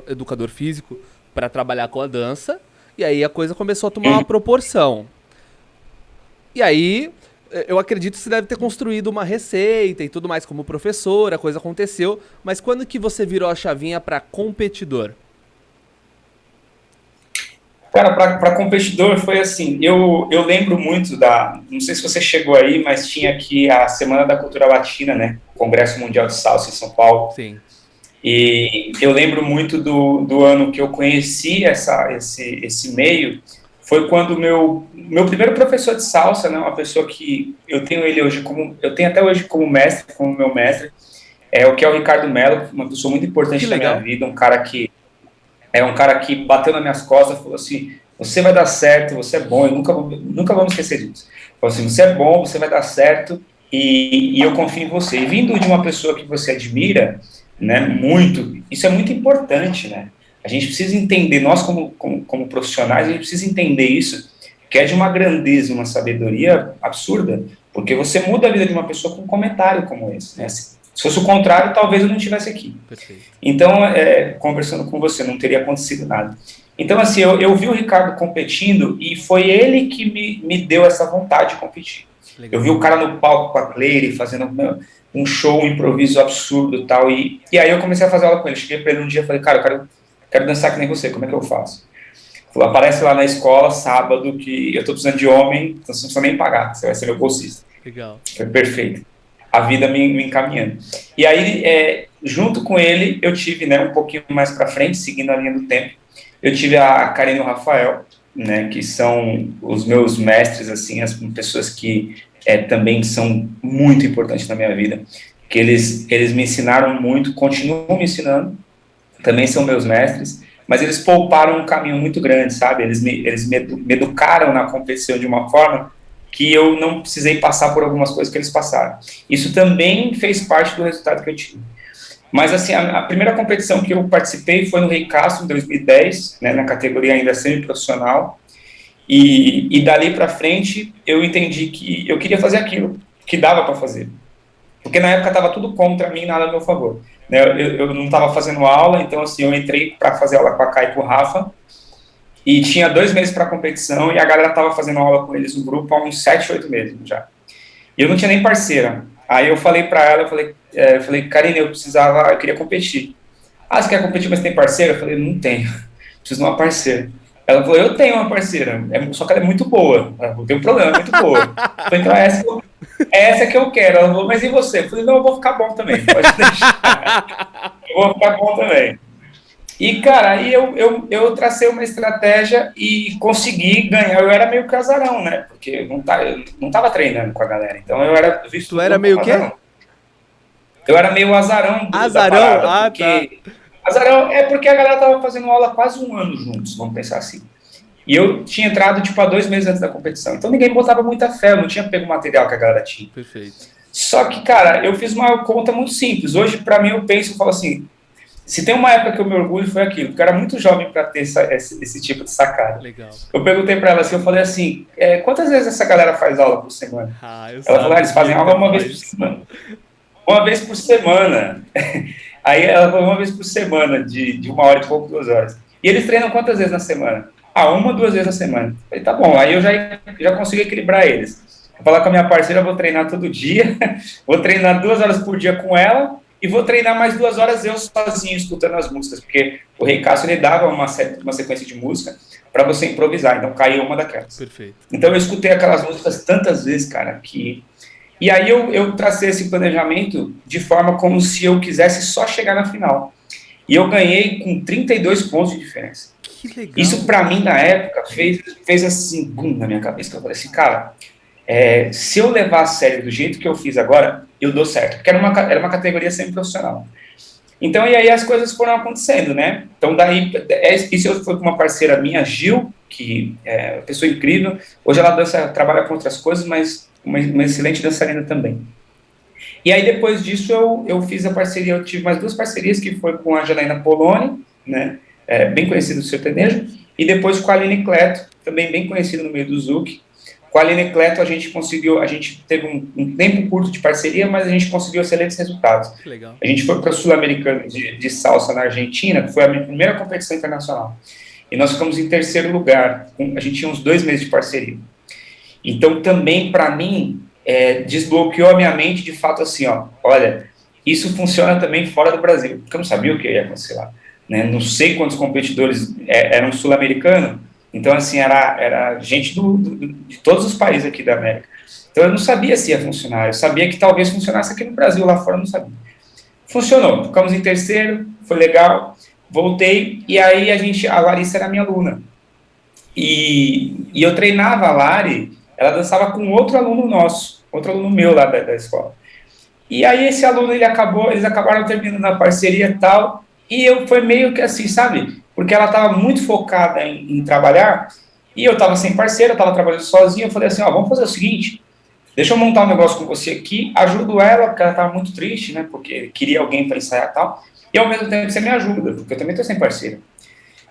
S1: educador físico, para trabalhar com a dança, e aí a coisa começou a tomar uma proporção. E aí, eu acredito que você deve ter construído uma receita e tudo mais como professor, a coisa aconteceu, mas quando que você virou a chavinha para competidor?
S2: Cara, para competidor foi assim, eu lembro muito não sei se você chegou aí, mas tinha aqui a Semana da Cultura Latina, né? O Congresso Mundial de Salsa em São Paulo.
S1: Sim.
S2: E eu lembro muito do ano que eu conheci esse meio, foi quando o meu primeiro professor de salsa, né, uma pessoa que eu tenho até hoje como mestre, como meu mestre, é o Ricardo Mello, uma pessoa muito importante na minha vida, um cara que bateu nas minhas costas, falou assim, você vai dar certo, você é bom, eu nunca vamos esquecer disso. Falou assim, você é bom, você vai dar certo e eu confio em você. E vindo de uma pessoa que você admira, né, muito, isso é muito importante, né? A gente precisa entender, nós como profissionais, a gente precisa entender isso, que é de uma grandeza, uma sabedoria absurda, porque você muda a vida de uma pessoa com um comentário como esse, né? Se fosse o contrário, talvez eu não estivesse aqui.
S1: Perfeito.
S2: Então, conversando com você, não teria acontecido nada. Então, assim, eu vi o Ricardo competindo e foi ele que me deu essa vontade de competir. Legal. Eu vi o cara no palco com a Cleire, fazendo um show, um improviso absurdo e tal, e aí eu comecei a fazer aula com ele. Cheguei para ele um dia e falei, cara, eu quero dançar que nem você, como é que eu faço? Falei, aparece lá na escola, sábado, que eu tô precisando de homem, então você não precisa nem pagar, você vai ser meu bolsista.
S1: Legal.
S2: Foi perfeito. A vida me encaminhando. E aí, junto com ele, eu tive, né, um pouquinho mais para frente, seguindo a linha do tempo, eu tive a Karine e o Rafael, né, que são os meus mestres, assim, as pessoas que também são muito importantes na minha vida, que eles me ensinaram muito, continuam me ensinando, também são meus mestres, mas eles pouparam um caminho muito grande, sabe? Eles me educaram na competição de uma forma que eu não precisei passar por algumas coisas que eles passaram. Isso também fez parte do resultado que eu tive. Mas, assim, a primeira competição que eu participei foi no Rei Castro, em 2010, né, na categoria ainda semi-profissional, e dali para frente eu entendi que eu queria fazer aquilo, que dava para fazer. Porque na época estava tudo contra mim, nada a meu favor. Né, eu não estava fazendo aula, então, assim, eu entrei para fazer aula com a Kai e com o Rafa, e tinha 2 meses para a competição, e a galera estava fazendo aula com eles no grupo há uns 7, 8 meses já. E eu não tinha nem parceira. Aí eu falei para ela, eu falei, Karine, eu queria competir. Ah, você quer competir, mas tem parceira? Eu falei, não tenho, preciso de uma parceira. Ela falou, eu tenho uma parceira, só que ela é muito boa. Eu tenho um problema, é muito boa. Eu falei, então essa que eu quero. Ela falou, mas e você? Eu falei, não, eu vou ficar bom também, pode deixar. Eu vou ficar bom também. E, cara, aí eu tracei uma estratégia e consegui ganhar. Eu era meio que azarão, né? Porque eu não tava treinando com a galera. Então eu era visto.
S1: Tu era meio o quê?
S2: Eu era meio azarão.
S1: Azarão?
S2: Parada, porque... tá. Azarão é porque a galera tava fazendo aula há quase 1 ano juntos, vamos pensar assim. E eu tinha entrado, tipo, há 2 meses antes da competição. Então ninguém botava muita fé, eu não tinha pego o material que a galera tinha.
S1: Perfeito.
S2: Só que, cara, eu fiz uma conta muito simples. Hoje, para mim, eu falo assim, se tem uma época que eu me orgulho, foi aquilo, porque eu era muito jovem para ter esse tipo de sacada.
S1: Legal.
S2: Eu perguntei para ela assim, eu falei assim, quantas vezes essa galera faz aula por semana?
S1: Ah, eu
S2: Ela falou, eles fazem
S1: sabia,
S2: aula uma vez por
S1: capaz.
S2: semana. Uma vez por semana. Aí ela falou, uma vez por semana, de 1 hora e pouco, 2 horas. E eles treinam quantas vezes na semana? Ah, 1, 2 vezes na semana. Eu falei, tá bom, aí eu já consigo equilibrar eles. Vou falar com a minha parceira, eu vou treinar todo dia, vou treinar 2 horas por dia com ela, e vou treinar mais 2 horas eu sozinho, escutando as músicas, porque o Rei Cássio, ele dava uma sequência de música para você improvisar, então caiu uma daquelas.
S1: Perfeito.
S2: Então eu escutei aquelas músicas tantas vezes, cara, que... E aí eu tracei esse planejamento de forma como se eu quisesse só chegar na final. E eu ganhei com 32 pontos de diferença.
S1: Que legal.
S2: Isso para mim, na época, fez assim, bum, na minha cabeça. Eu falei assim, cara, se eu levar a sério do jeito que eu fiz agora, eu dou certo. Porque era uma categoria semi-profissional. Então, e aí as coisas foram acontecendo, né? Então, daí, isso foi com uma parceira minha, Gil, que é uma pessoa incrível. Hoje ela trabalha com outras coisas, mas uma excelente dançarina também. E aí, depois disso, eu fiz a parceria, eu tive mais 2 parcerias, que foi com a Janaína Poloni, né? Bem conhecida do sertanejo, e depois com a Aline Cleto, também bem conhecida no meio do Zouk. Com a Aline Cleto, a gente teve um tempo curto de parceria, mas a gente conseguiu excelentes resultados.
S1: Que legal.
S2: A gente foi para o Sul-Americano de salsa na Argentina, que foi a minha primeira competição internacional. E nós ficamos em 3º lugar. A gente tinha uns 2 meses de parceria. Então, também, para mim, desbloqueou a minha mente de fato assim, ó, olha, isso funciona também fora do Brasil, porque eu não sabia o que ia acontecer lá. Né? Não sei quantos competidores eram sul-americanos, então, assim, era gente de todos os países aqui da América. Então, eu não sabia se ia funcionar, eu sabia que talvez funcionasse aqui no Brasil, lá fora eu não sabia. Funcionou, ficamos em 3º, foi legal, voltei, e aí a Larissa era minha aluna. E eu treinava a Lari, ela dançava com outro aluno nosso, outro aluno meu lá da escola. E aí esse aluno, eles acabaram terminando a parceria e tal, e foi meio que assim, sabe? Porque ela estava muito focada em trabalhar, e eu estava sem parceiro, eu estava trabalhando sozinho, eu falei assim, ó, vamos fazer o seguinte, deixa eu montar um negócio com você aqui, ajudo ela, porque ela estava muito triste, né, porque queria alguém para ensaiar e tal, e ao mesmo tempo você me ajuda, porque eu também estou sem parceiro.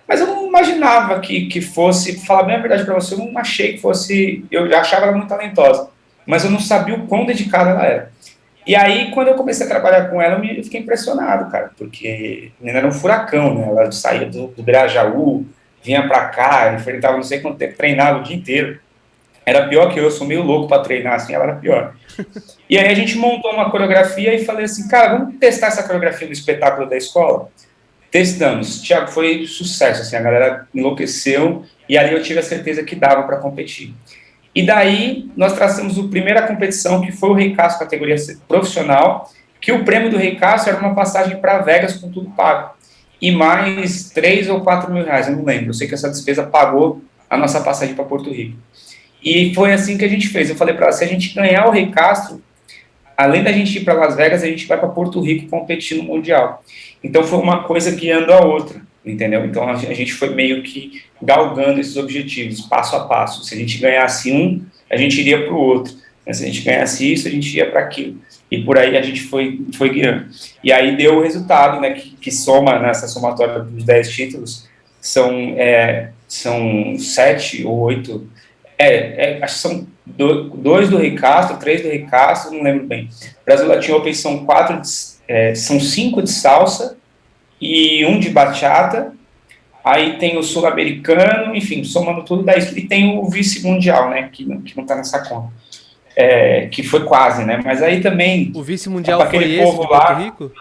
S2: Mas eu não imaginava que fosse, falar bem a verdade para você, eu não achei que fosse, eu já achava ela muito talentosa, mas eu não sabia o quão dedicada ela era. E aí, quando eu comecei a trabalhar com ela, eu fiquei impressionado, cara, porque a menina era um furacão, né? Ela saía do Grajaú, vinha pra cá, enfrentava não sei quanto tempo, treinava o dia inteiro. Era pior que eu sou meio louco para treinar, assim, ela era pior. E aí a gente montou uma coreografia e falei assim, cara, vamos testar essa coreografia no espetáculo da escola? Testamos. Thiago, foi sucesso, assim, a galera enlouqueceu, e ali eu tive a certeza que dava para competir. E daí, nós traçamos a primeira competição, que foi o Rei Cássio, categoria profissional, que o prêmio do Rei Cássio era uma passagem para Vegas com tudo pago. E mais 3 ou 4 mil reais, eu não lembro. Eu sei que essa despesa pagou a nossa passagem para Porto Rico. E foi assim que a gente fez. Eu falei para ela, se a gente ganhar o Rei Cássio, além da gente ir para Las Vegas, a gente vai para Porto Rico competir no Mundial. Então, foi uma coisa guiando a outra, entendeu? Então, a gente foi meio que galgando esses objetivos, passo a passo. Se a gente ganhasse um, a gente iria para o outro. Se a gente ganhasse isso, a gente ia para aquilo. E por aí a gente foi guiando. E aí deu o resultado, né, que soma nessa somatória dos 10 títulos, são 7 ou 8, acho que são 2 do Rei Cássio, 3 do Rei Cássio, não lembro bem. Brasil Latin Open são 5 de salsa e 1 de bachata. Aí tem o sul-americano, enfim, somando tudo daí. E tem o vice-mundial, né, que não está nessa conta. Que foi quase, né, mas aí também...
S1: O vice-mundial foi esse de Porto Rico?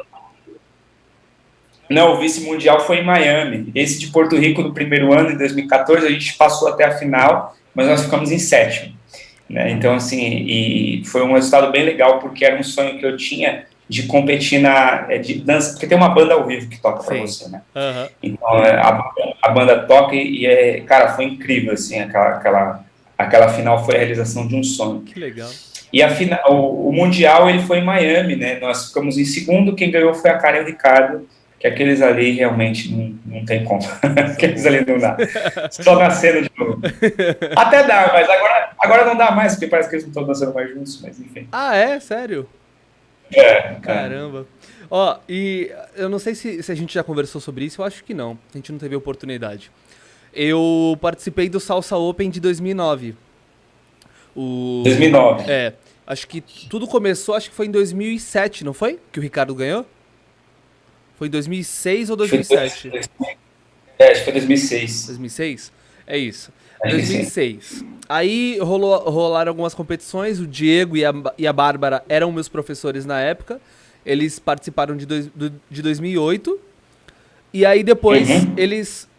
S2: Não, o vice-mundial foi em Miami. Esse de Porto Rico, no primeiro ano, em 2014, a gente passou até a final, mas nós ficamos em 7º. Né? Então, assim, e foi um resultado bem legal, porque era um sonho que eu tinha de competir de dança, porque tem uma banda ao vivo que toca para você, né?
S1: Uhum.
S2: Então, a banda toca e cara, foi incrível, assim, aquela final foi a realização de um sonho.
S1: Que legal.
S2: E o Mundial, ele foi em Miami, né? Nós ficamos em 2º, quem ganhou foi a Karen Ricardo, que aqueles ali realmente não tem como. Aqueles ali não dá. Só nascendo de novo. Até dá, mas agora não dá mais, porque parece que eles não estão dançando mais juntos, mas enfim.
S1: Ah, é? Sério?
S2: É.
S1: Caramba. Ó, e eu não sei se a gente já conversou sobre isso, eu acho que não. A gente não teve oportunidade. Eu participei do Salsa Open de 2009.
S2: 2009.
S1: Acho que tudo começou, acho que foi em 2007, não foi? Que o Ricardo ganhou? Foi em 2006 ou 2007?
S2: Acho que foi 2006.
S1: 2006? É isso.
S2: Acho que sim.
S1: 2006. Aí rolaram algumas competições, o Diego e a Bárbara eram meus professores na época. Eles participaram de 2008. E aí depois eles,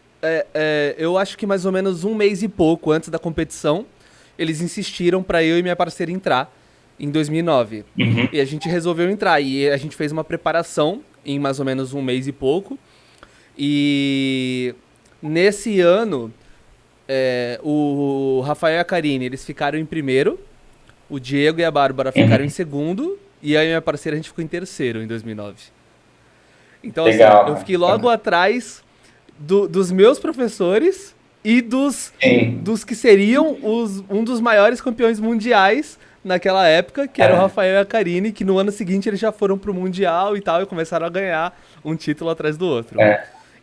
S1: eu acho que mais ou menos um mês e pouco antes da competição, eles insistiram para eu e minha parceira entrar em 2009. E a gente resolveu entrar. E a gente fez uma preparação em mais ou menos um mês e pouco. E nesse ano, o Rafael e a Karine, eles ficaram em primeiro. O Diego e a Bárbara ficaram em segundo. E aí minha parceira, a gente ficou em terceiro em 2009. Então,
S2: Legal,
S1: assim, eu fiquei logo atrás dos meus professores e dos que seriam um dos maiores campeões mundiais naquela época, que era o Rafael e a Karine, que no ano seguinte eles já foram pro Mundial e tal, e começaram a ganhar um título atrás do outro.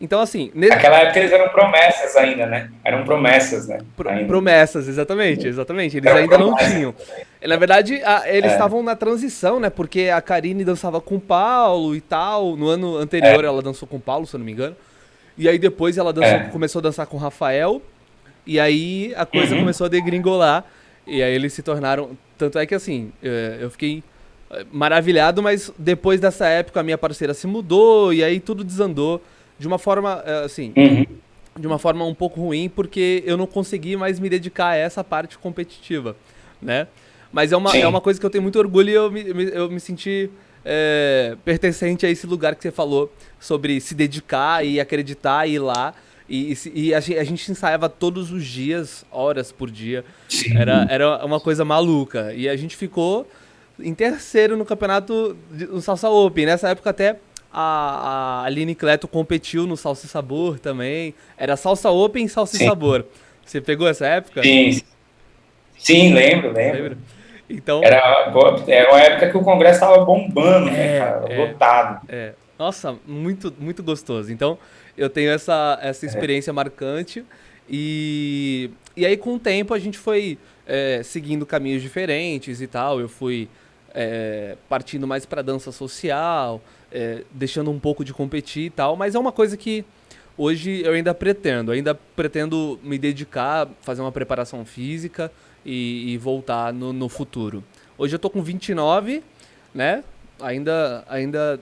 S1: Então, assim...
S2: Naquela época eles eram promessas ainda, né? Eram promessas, né?
S1: Promessas, exatamente. Eles ainda não tinham. Na verdade, eles estavam na transição, né? Porque a Karine dançava com o Paulo e tal. No ano anterior ela dançou com o Paulo, se eu não me engano. E aí depois ela começou a dançar com o Rafael. E aí a coisa começou a degringolar. E aí eles se tornaram... Tanto é que, assim, eu fiquei maravilhado, mas depois dessa época a minha parceira se mudou e aí tudo desandou de uma forma, assim, de uma forma um pouco ruim, porque eu não consegui mais me dedicar a essa parte competitiva, né? Mas é uma coisa que eu tenho muito orgulho e eu me senti pertencente a esse lugar que você falou sobre se dedicar e acreditar e ir lá. E a gente ensaiava todos os dias, horas por dia. Era uma coisa maluca. E a gente ficou em terceiro no campeonato no Salsa Open. Nessa época até a Aline Cleto competiu no Salsa e Sabor também. Era Salsa Open e Salsa e Sabor. Você pegou essa época?
S2: Sim, lembro.
S1: Então,
S2: era uma época que o Congresso estava bombando, né, cara? Lotado.
S1: Nossa, muito, muito gostoso. Então, eu tenho essa experiência marcante. E aí, com o tempo, a gente foi seguindo caminhos diferentes e tal. Eu fui partindo mais para dança social, deixando um pouco de competir e tal. Mas é uma coisa que hoje eu ainda pretendo me dedicar, fazer uma preparação física e voltar no futuro. Hoje eu tô com 29, né? Ainda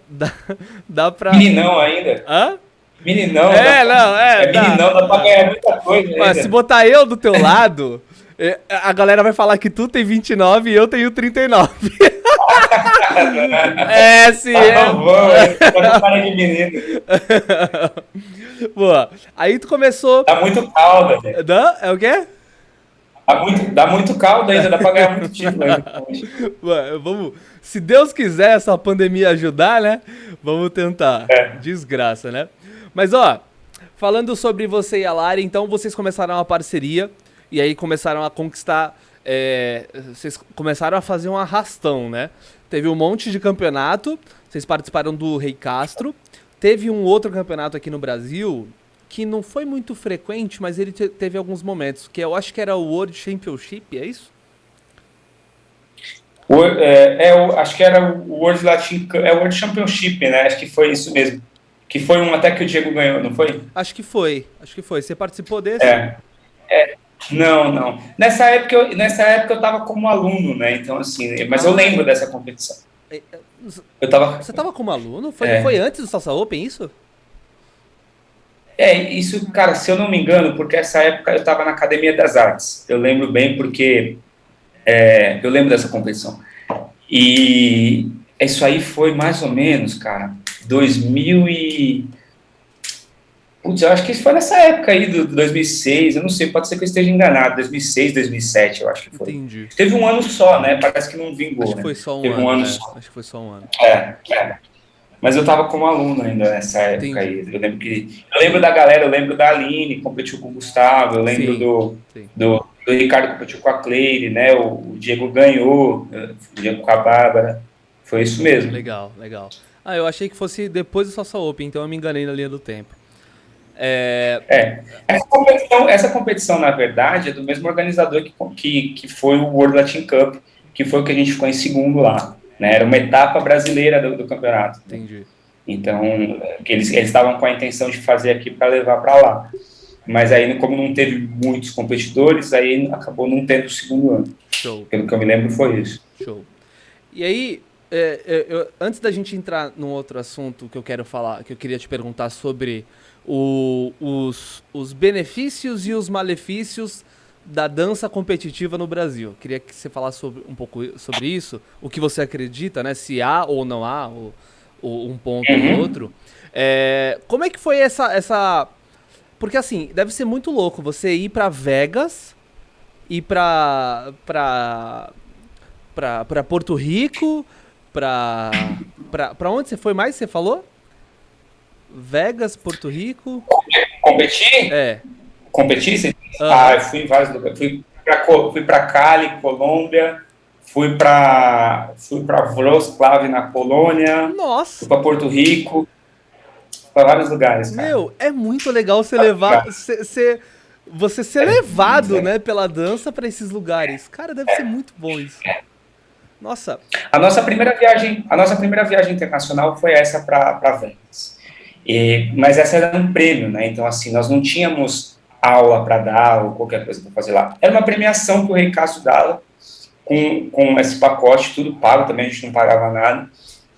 S1: dá pra...
S2: Meninão ainda?
S1: Hã?
S2: Meninão.
S1: Meninão,
S2: dá pra ganhar muita coisa ainda.
S1: Mas se botar eu do teu lado, a galera vai falar que tu tem 29 e eu tenho 39. Sim.
S2: Quando para de menino.
S1: Boa. Aí tu começou...
S2: Dá muito caldo, velho.
S1: É o quê?
S2: Dá muito caldo ainda, dá pra ganhar muito título ainda.
S1: Vamos, se Deus quiser essa pandemia ajudar, né? Vamos tentar. Desgraça, né? Mas, ó, falando sobre você e a Lari, então vocês começaram uma parceria e aí começaram a conquistar... vocês começaram a fazer um arrastão, né? Teve um monte de campeonato, vocês participaram do Rei Castro, teve um outro campeonato aqui no Brasil... que não foi muito frequente, mas ele teve alguns momentos, que eu acho que era o World Championship, é isso?
S2: Acho que era o World Latin, o World Championship, né? Acho que foi isso mesmo. Que foi um até que o Diego ganhou, não foi?
S1: Acho que foi. Você participou desse?
S2: Não. Nessa época eu tava como aluno, né? Então, assim, mas eu lembro dessa competição.
S1: Você tava como aluno? Foi antes do Salsa Open, isso?
S2: Isso, cara, se eu não me engano, porque essa época eu estava na Academia das Artes. Eu lembro bem porque eu lembro dessa competição. E isso aí foi mais ou menos, cara, 2000 e... Putz, eu acho que isso foi nessa época aí, do 2006, eu não sei, pode ser que eu esteja enganado, 2006, 2007, eu acho que foi.
S1: Entendi.
S2: Teve um ano só, né, parece que não vingou,
S1: Acho que foi só um
S2: Teve
S1: ano,
S2: um ano
S1: né?
S2: só.
S1: Acho que foi só um ano.
S2: mas eu estava como aluno ainda nessa época
S1: Entendi.
S2: aí. Eu lembro da galera, eu lembro da Aline, competiu com o Gustavo, eu lembro
S1: Sim,
S2: do,
S1: sim.
S2: do, do Ricardo, competiu com a Cleire, né? O Diego ganhou, o Diego com a Bárbara. Foi isso mesmo.
S1: Legal, legal. Ah, eu achei que fosse depois do Salsa Open, então eu me enganei na linha do tempo. É,
S2: É. Essa competição, na verdade, é do mesmo organizador que foi o World Latin Cup, que foi o que a gente ficou em segundo lá. Né? Era uma etapa brasileira do campeonato. Né?
S1: entendi.
S2: Então, que eles estavam com a intenção de fazer aqui para levar para lá. Mas aí, como não teve muitos competidores, aí acabou não tendo o segundo ano.
S1: Show,
S2: Pelo que eu me lembro, foi isso.
S1: show. E aí, antes da gente entrar num outro assunto que eu quero falar, que eu queria te perguntar sobre os benefícios e os malefícios da dança competitiva no Brasil. Queria que você falasse um pouco sobre isso, o que você acredita, né? Se há ou não há um ponto ou
S2: Uhum.
S1: outro. Como é que foi essa... Porque assim, deve ser muito louco você ir pra Vegas, ir pra Porto Rico, pra onde você foi mais, você falou? Vegas, Porto Rico.
S2: Competir?
S1: É.
S2: Competir? Ah,
S1: Aham.
S2: eu fui em vários lugares. Fui para Cali, Colômbia. Fui para Wrocław, na Polônia. Fui
S1: Nossa!
S2: para Porto Rico. Para vários lugares, cara.
S1: Meu, é muito legal você levar. Você ser levado, né, pela dança pra esses lugares. Cara, deve ser muito bom isso. Nossa.
S2: A nossa primeira viagem internacional foi essa para Vegas. Mas essa era um prêmio, né? Então, assim, nós não tínhamos aula para dar ou qualquer coisa para fazer lá. Era uma premiação que o Rei Cássio dava com esse pacote, tudo pago também, a gente não pagava nada.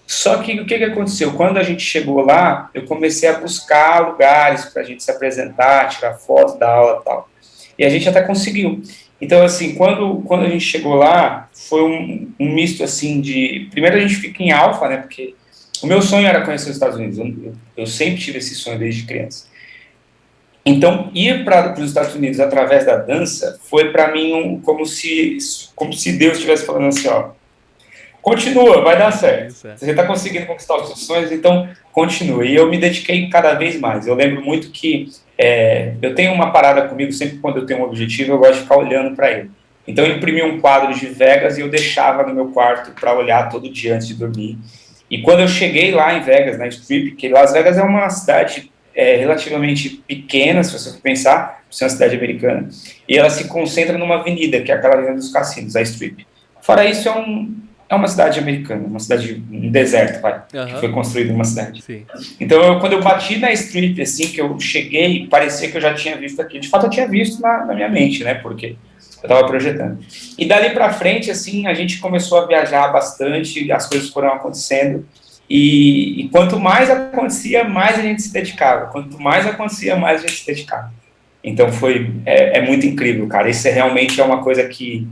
S2: Só que o que aconteceu? Quando a gente chegou lá, eu comecei a buscar lugares para a gente se apresentar, tirar foto da aula e tal. E a gente até conseguiu. Então, assim, quando a gente chegou lá, foi um misto, assim, de... Primeiro a gente fica em Alfa, né, porque o meu sonho era conhecer os Estados Unidos. Eu sempre tive esse sonho desde criança. Então, ir para os Estados Unidos através da dança foi para mim como se Deus estivesse falando assim, ó, continua, vai dar certo.
S1: Isso é.
S2: Você está conseguindo conquistar os seus sonhos, então continua. E eu me dediquei cada vez mais. Eu lembro muito que eu tenho uma parada comigo, sempre quando eu tenho um objetivo, eu gosto de ficar olhando para ele. Então eu imprimi um quadro de Vegas e eu deixava no meu quarto para olhar todo dia antes de dormir. E quando eu cheguei lá em Vegas, na Strip, que Las Vegas é uma cidade relativamente pequena, se você for pensar, por ser uma cidade americana, e ela se concentra numa avenida, que é aquela avenida dos cassinos, a Strip. Fora isso, é uma cidade americana, uma cidade, um deserto, vai, que
S1: Aham.
S2: foi construído numa cidade.
S1: Sim.
S2: Então, quando eu bati na Strip, assim, que eu cheguei, parecia que eu já tinha visto aqui. De fato, eu tinha visto na minha mente, né, porque eu estava projetando. E dali para frente, assim, a gente começou a viajar bastante, as coisas foram acontecendo, e quanto mais acontecia, mais a gente se dedicava. Quanto mais acontecia, mais a gente se dedicava. Então, é muito incrível, cara. Isso realmente é uma coisa que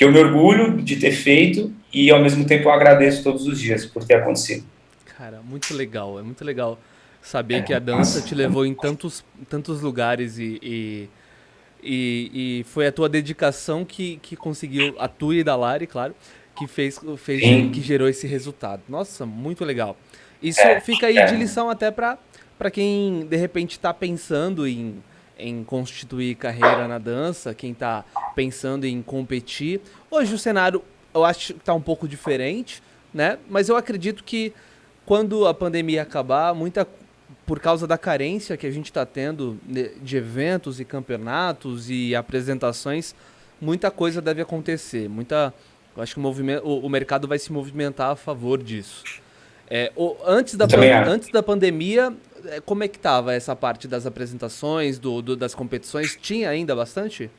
S2: eu me orgulho de ter feito e, ao mesmo tempo, eu agradeço todos os dias por ter acontecido.
S1: Cara, muito legal. É muito legal saber que a dança te
S2: Nossa,
S1: levou em tantos lugares e foi a tua dedicação que conseguiu, a tua e da Lari, claro, que
S2: sim,
S1: gerou esse resultado. Nossa, muito legal. Isso fica aí de
S2: é,
S1: lição até para quem de repente está pensando em constituir carreira na dança, quem está pensando em competir. Hoje o cenário eu acho que está um pouco diferente, né? Mas eu acredito que quando a pandemia acabar, por causa da carência que a gente está tendo de eventos e campeonatos e apresentações, muita coisa deve acontecer. Eu acho que o mercado vai se movimentar a favor disso.
S2: eu também acho.
S1: Antes da pandemia, como é que tava essa parte das apresentações, das competições? Tinha ainda bastante?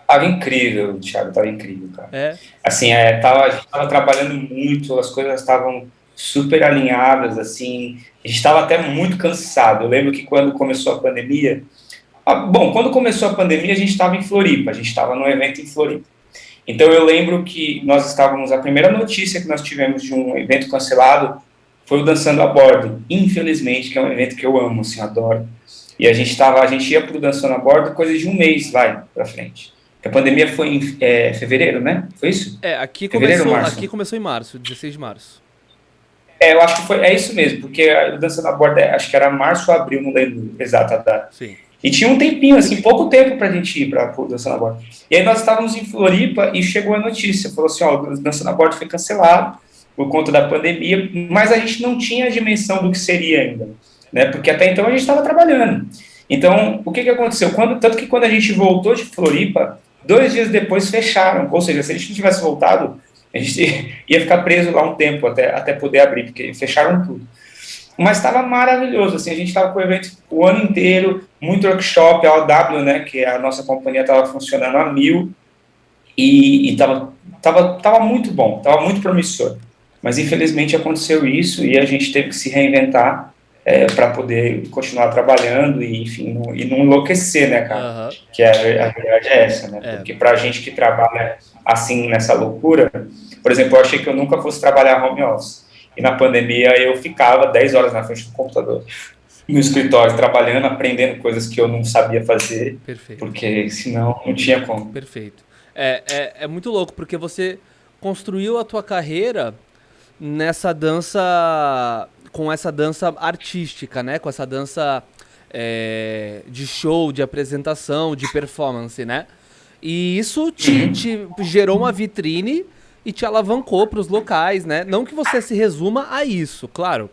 S2: Tava incrível, Thiago, tava incrível, cara.
S1: É.
S2: Assim, a gente tava trabalhando muito, as coisas estavam super alinhadas, assim, a gente estava até muito cansado. Eu lembro que quando começou a pandemia, bom, quando começou a pandemia, a gente estava em Floripa, a gente estava num evento em Floripa. Então eu lembro que nós estávamos, a primeira notícia que nós tivemos de um evento cancelado foi o Dançando a Bordo, infelizmente, que é um evento que eu amo, assim, adoro. E a gente ia para o Dançando a Bordo coisa de um mês, vai, para frente. A pandemia foi em fevereiro, né? Foi isso? Fevereiro ou março?
S1: Aqui começou em março, 16 de março.
S2: eu acho que é isso mesmo, porque o Dança na Borda, acho que era março ou abril, não lembro exato a data.
S1: Sim.
S2: E tinha um tempinho, assim, pouco tempo pra gente ir pra Dança na Borda. E aí nós estávamos em Floripa e chegou a notícia, falou assim, ó, o Dança na Borda foi cancelado por conta da pandemia, mas a gente não tinha a dimensão do que seria ainda, né, porque até então a gente estava trabalhando. Então, o que aconteceu? Tanto que quando a gente voltou de Floripa, 2 dias depois fecharam, ou seja, se a gente não tivesse voltado, a gente ia ficar preso lá um tempo até poder abrir, porque fecharam tudo. Mas estava maravilhoso, assim, a gente estava com o evento o ano inteiro, muito workshop, a OW, né, que a nossa companhia estava funcionando a 1000, e tava muito bom, estava muito promissor. Mas infelizmente aconteceu isso e a gente teve que se reinventar para poder continuar trabalhando e, enfim, não enlouquecer, né, cara?
S1: Uhum.
S2: Que a verdade é essa, né? Porque pra gente que trabalha assim, nessa loucura, por exemplo, eu achei que eu nunca fosse trabalhar home office. E na pandemia eu ficava 10 horas na frente do computador, no escritório, trabalhando, aprendendo coisas que eu não sabia fazer,
S1: Perfeito.
S2: porque senão não tinha como.
S1: Perfeito. É muito louco, porque você construiu a tua carreira nessa dança, com essa dança artística, né? Com essa dança de show, de apresentação, de performance, né? E isso te gerou uma vitrine e te alavancou para os locais, né? Não que você se resuma a isso, claro.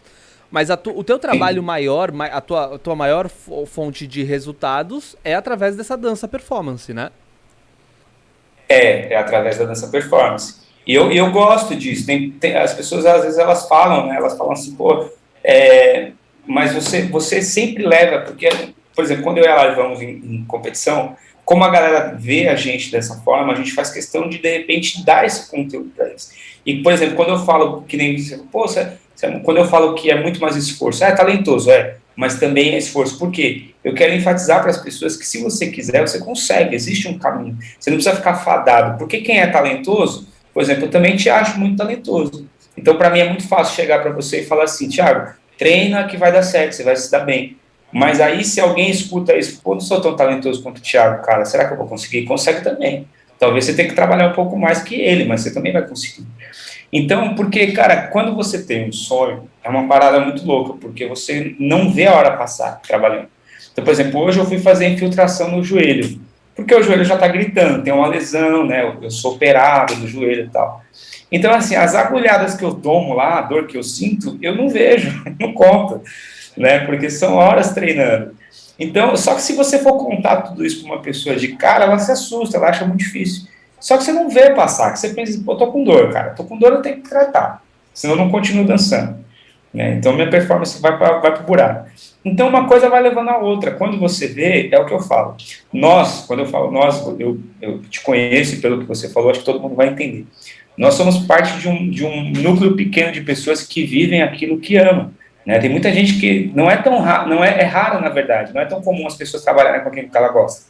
S1: Mas o teu trabalho maior, a tua maior fonte de resultados é através dessa dança performance, né?
S2: É através da dança performance. E eu gosto disso. As pessoas, às vezes, elas falam, né? Elas falam assim, pô, mas você sempre leva, porque, por exemplo, quando eu e ela vamos em competição, como a galera vê a gente dessa forma, a gente faz questão de repente, dar esse conteúdo para eles. E, por exemplo, quando eu falo, que nem você, pô, quando eu falo que é muito mais esforço, é talentoso, mas também é esforço. Por quê? Eu quero enfatizar para as pessoas que se você quiser, você consegue, existe um caminho. Você não precisa ficar fadado, porque quem é talentoso, por exemplo, eu também te acho muito talentoso. Então, para mim é muito fácil chegar para você e falar assim, Thiago, treina que vai dar certo, você vai se dar bem. Mas aí, se alguém escuta isso, pô, não sou tão talentoso quanto o Thiago, cara, será que eu vou conseguir? Consegue também. Talvez você tenha que trabalhar um pouco mais que ele, mas você também vai conseguir. Então, porque, cara, quando você tem um sonho, é uma parada muito louca, porque você não vê a hora passar trabalhando. Então, por exemplo, hoje eu fui fazer infiltração no joelho, porque o joelho já está gritando, tem uma lesão, né? Eu sou operado no joelho e tal. Então, assim, as agulhadas que eu tomo lá, a dor que eu sinto, eu não vejo, não conto, né? Porque são horas treinando. Então, só que se você for contar tudo isso para uma pessoa de cara, ela se assusta, ela acha muito difícil. Só que você não vê passar, que você pensa, pô, tô com dor, cara, tô com dor, eu tenho que tratar, senão eu não continuo dançando, né? Então, minha performance vai pro buraco. Então, uma coisa vai levando a outra. Quando você vê, é o que eu falo. Quando eu falo nós, eu te conheço e pelo que você falou, acho que todo mundo vai entender. Nós somos parte de um núcleo pequeno de pessoas que vivem aquilo que amam, né? Tem muita gente que não é tão raro, é raro, na verdade, não é tão comum as pessoas trabalharem com aquilo que ela gosta.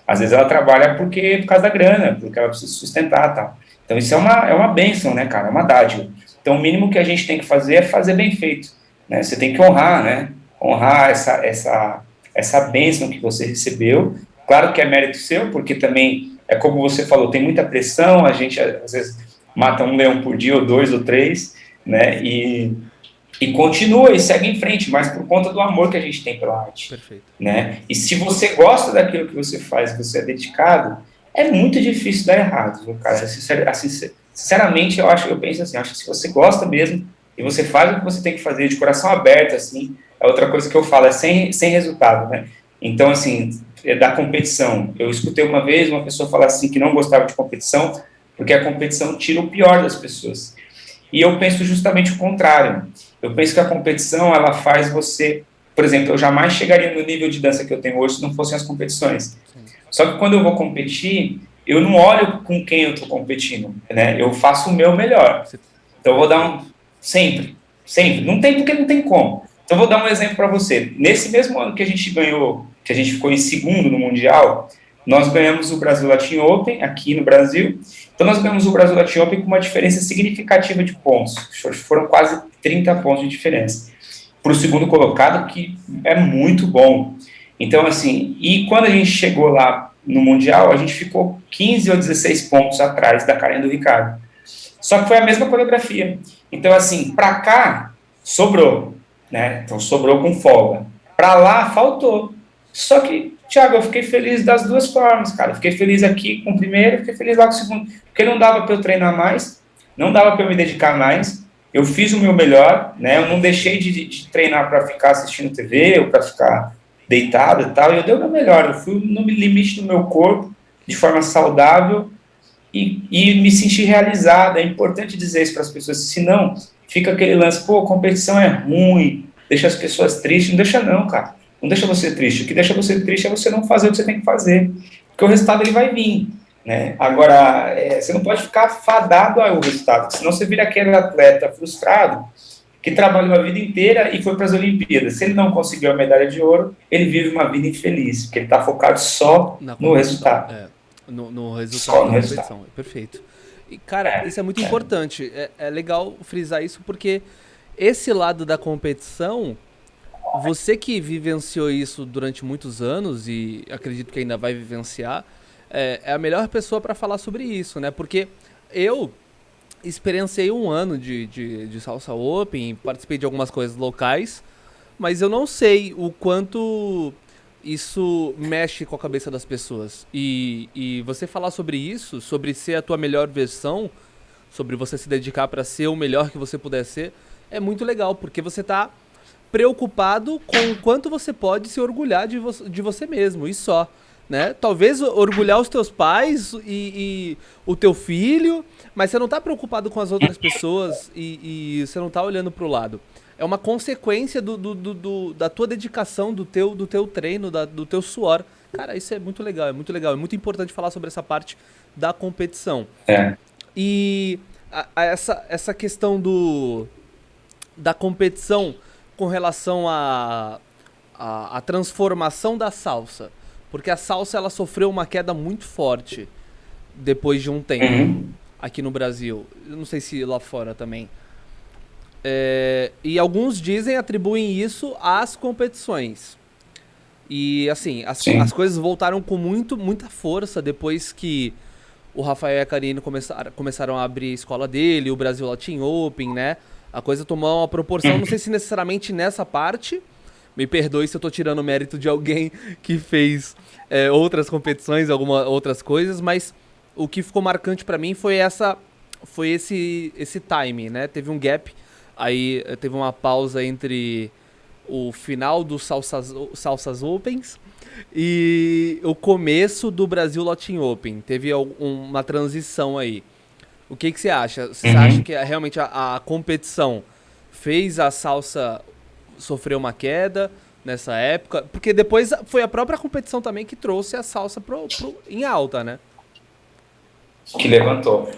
S2: Às vezes ela trabalha por causa da grana, porque ela precisa sustentar e tal. Então isso é uma bênção, né, cara? É uma dádiva. Então o mínimo que a gente tem que fazer é fazer bem feito, né? Você tem que honrar, né? Honrar essa bênção que você recebeu. Claro que é mérito seu, porque também, é como você falou, tem muita pressão, a gente às vezes mata um leão por dia, ou 2 ou 3, né? E continua e segue em frente, mas por conta do amor que a gente tem pela arte.
S1: Perfeito.
S2: Né? E se você gosta daquilo que você faz, você é dedicado, é muito difícil dar errado, viu, cara? Sinceramente, eu penso assim, acho que se você gosta mesmo e você faz o que você tem que fazer de coração aberto, assim, é outra coisa que eu falo, é sem resultado, né? Então, assim, da competição. Eu escutei uma vez uma pessoa falar assim que não gostava de competição, porque a competição tira o pior das pessoas. E eu penso justamente o contrário. Eu penso que a competição, ela faz você... Por exemplo, eu jamais chegaria no nível de dança que eu tenho hoje se não fossem as competições. Sim. Só que quando eu vou competir, eu não olho com quem eu estou competindo, né? Eu faço o meu melhor. Então, eu vou dar sempre. Não tem porque não tem como. Então, eu vou dar um exemplo para você. Nesse mesmo ano que a gente ganhou, que a gente ficou em segundo no Mundial, nós ganhamos o Brasil Latin Open aqui no Brasil. Então, nós ganhamos o Brasil Latin Open com uma diferença significativa de pontos. Foram quase 30 pontos de diferença para o segundo colocado, que é muito bom. Então, assim, e quando a gente chegou lá no Mundial, a gente ficou 15 ou 16 pontos atrás da Karen do Ricardo. Só que foi a mesma coreografia. Então, assim, para cá, sobrou, né? Então sobrou com folga. Para lá, faltou. Só que, Thiago, eu fiquei feliz das duas formas, cara. Eu fiquei feliz aqui com o primeiro, fiquei feliz lá com o segundo. Porque não dava para eu treinar mais, não dava para eu me dedicar mais. Eu fiz o meu melhor, né? Eu não deixei de treinar para ficar assistindo TV ou para ficar deitado e tal. E eu dei o meu melhor. Eu fui no limite do meu corpo, de forma saudável e me senti realizado. É importante dizer isso para as pessoas, senão fica aquele lance, pô, competição é ruim, deixa as pessoas tristes. Não deixa não, cara. Não deixa você triste. O que deixa você triste é você não fazer o que você tem que fazer, porque o resultado ele vai vir, né? Agora, você não pode ficar fadado ao resultado, senão você vira aquele atleta frustrado que trabalhou a vida inteira e foi para as Olimpíadas. Se ele não conseguiu a medalha de ouro, ele vive uma vida infeliz, porque ele está focado só no resultado.
S1: No resultado
S2: Só
S1: da
S2: no
S1: competição.
S2: resultado.
S1: Perfeito. E, cara, isso é muito importante. É legal frisar isso porque esse lado da competição, você que vivenciou isso durante muitos anos e acredito que ainda vai vivenciar, é a melhor pessoa para falar sobre isso, né? Porque eu experienciei um ano de Salsa Open, participei de algumas coisas locais, mas eu não sei o quanto isso mexe com a cabeça das pessoas. E você falar sobre isso, sobre ser a tua melhor versão, sobre você se dedicar para ser o melhor que você puder ser, é muito legal, porque você tá preocupado com o quanto você pode se orgulhar de você mesmo, e só. Né? Talvez orgulhar os teus pais e o teu filho, mas você não tá preocupado com as outras pessoas e você não tá olhando pro lado. É uma consequência da tua dedicação, do teu treino, do teu suor. Cara, isso é muito legal, é muito legal. É muito importante falar sobre essa parte da competição.
S2: É.
S1: E essa questão da competição com relação à transformação da salsa. Porque a salsa ela sofreu uma queda muito forte depois de um tempo aqui no Brasil. Eu não sei se lá fora também. E alguns atribuem isso às competições. E assim, as coisas voltaram com muita força depois que o Rafael e a Karine começaram a abrir a escola dele, o Brasil Latin Open, né? A coisa tomou uma proporção, não sei se necessariamente nessa parte. Me perdoe se eu tô tirando o mérito de alguém que fez outras competições, outras coisas, mas o que ficou marcante pra mim foi esse time, né? Teve um gap, aí teve uma pausa entre o final dos Salsas Opens e o começo do Brasil Latin Open. Teve uma transição aí. O que você acha? Você acha que realmente a competição fez a salsa sofrer uma queda nessa época? Porque depois foi a própria competição também que trouxe a salsa em alta, né?
S2: Que levantou.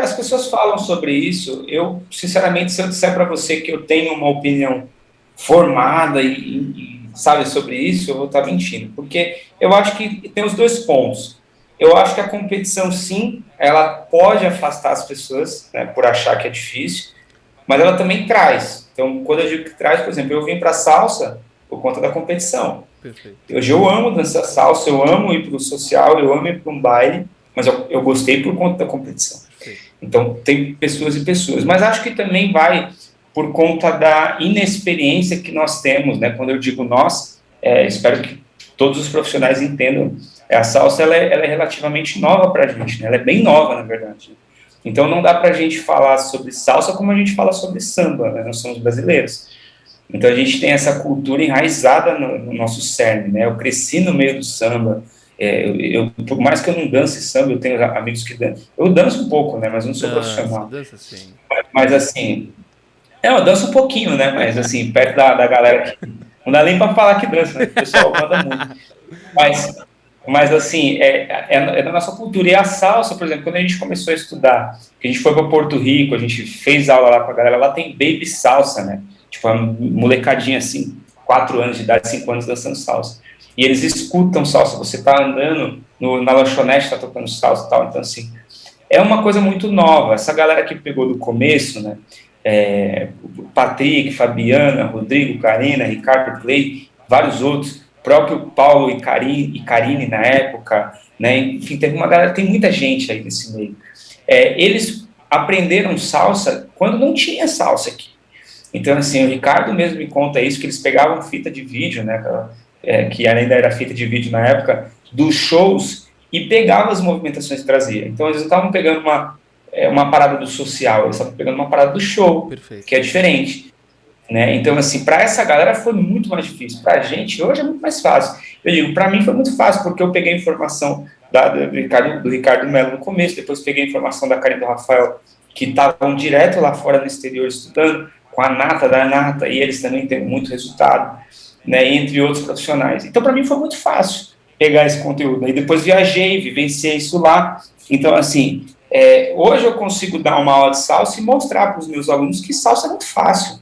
S2: As pessoas falam sobre isso. Eu, sinceramente, se eu disser para você que eu tenho uma opinião formada e sabe sobre isso, eu vou estar mentindo. Porque eu acho que tem os dois pontos. Eu acho que a competição, sim, ela pode afastar as pessoas, né, por achar que é difícil, mas ela também traz. Então, quando eu digo que traz, por exemplo, eu vim para a salsa por conta da competição.
S1: Perfeito.
S2: Hoje eu amo dançar salsa, eu amo ir para o social, eu amo ir para um baile, mas eu gostei por conta da competição. Perfeito. Então, tem pessoas e pessoas. Mas acho que também vai por conta da inexperiência que nós temos, né? Quando eu digo nós, espero que todos os profissionais entendam. A salsa ela é relativamente nova para a gente, né? Ela é bem nova, na verdade. Então não dá para a gente falar sobre salsa como a gente fala sobre samba, né? Nós somos brasileiros. Então a gente tem essa cultura enraizada no nosso cerne, né? Eu cresci no meio do samba. Por mais que eu não dance samba, eu tenho amigos que dançam. Eu danço um pouco, né? Mas eu não sou profissional.
S1: Dança sim.
S2: Mas assim, eu danço um pouquinho, né? Mas assim, perto da galera que não dá nem para falar que dança, né? O pessoal manda muito. Mas assim, é da nossa cultura. E a salsa, por exemplo, quando a gente começou a estudar, que a gente foi para Porto Rico, a gente fez aula lá com a galera, lá tem baby salsa, né? Tipo, uma molecadinha assim, 4 anos de idade, 5 anos dançando salsa. E eles escutam salsa, você tá andando na lanchonete, tá tocando salsa e tal. Então, assim, é uma coisa muito nova. Essa galera que pegou do começo, né? Patrick, Fabiana, Rodrigo, Karina, Ricardo, Clay, vários outros, próprio Paulo e Karine na época, né? Enfim, tem muita gente aí nesse meio. Eles aprenderam salsa quando não tinha salsa aqui. Então, assim, o Ricardo mesmo me conta isso, que eles pegavam fita de vídeo, né, que ainda era fita de vídeo na época, dos shows, e pegavam as movimentações que trazia. Então, eles não estavam pegando uma parada do social, eles estavam pegando uma parada do show,
S1: Perfeito.
S2: que é diferente. Né? Então, assim, para essa galera foi muito mais difícil. Para a gente, hoje é muito mais fácil. Eu digo, para mim foi muito fácil, porque eu peguei a informação do Ricardo Melo no começo, depois peguei a informação da Karen e do Rafael, que estavam direto lá fora no exterior estudando, com a nata da nata, e eles também têm muito resultado, né? Entre outros profissionais. Então, para mim foi muito fácil pegar esse conteúdo. Aí depois viajei, vivenciei isso lá. Então, assim, hoje eu consigo dar uma aula de salsa e mostrar para os meus alunos que salsa é muito fácil,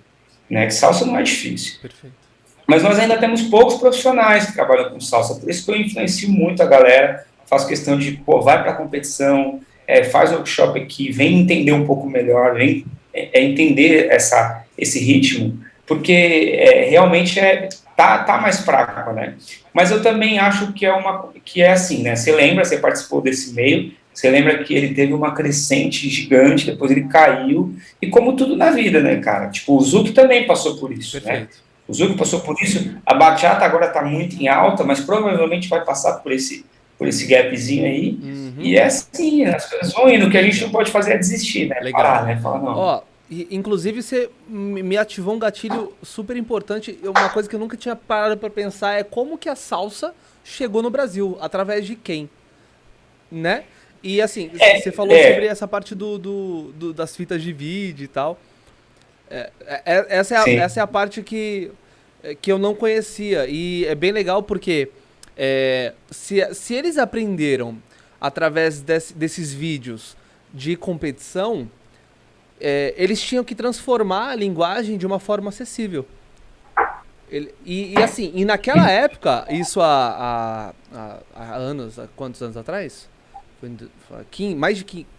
S2: né, que salsa não é difícil.
S1: Perfeito.
S2: Mas nós ainda temos poucos profissionais que trabalham com salsa, por isso que eu influencio muito a galera, faço questão de, pô, vai para a competição, faz workshop aqui, vem entender um pouco melhor, vem entender esse ritmo, porque realmente tá mais fraco, né? Mas eu também acho que é assim, né? Você lembra, você participou desse meio, você lembra que ele teve uma crescente gigante, depois ele caiu, e como tudo na vida, né, cara? Tipo, o Zuc também passou por isso, né?
S1: Perfeito.
S2: O Zuc passou por isso, a bachata agora está muito em alta, mas provavelmente vai passar por esse gapzinho aí, e é assim, as coisas vão indo, o que a gente não pode fazer é desistir, né?
S1: Legal.
S2: Parar, né? Falar, não.
S1: Ó, inclusive você me ativou um gatilho super importante. Uma coisa que eu nunca tinha parado pra pensar é como que a salsa chegou no Brasil, através de quem, né? E assim, você falou sobre essa parte das fitas de vídeo e tal. Essa é a parte que eu não conhecia. E é bem legal porque se eles aprenderam através desses vídeos de competição, eles tinham que transformar a linguagem de uma forma acessível. E naquela época, isso há anos, há quantos anos atrás?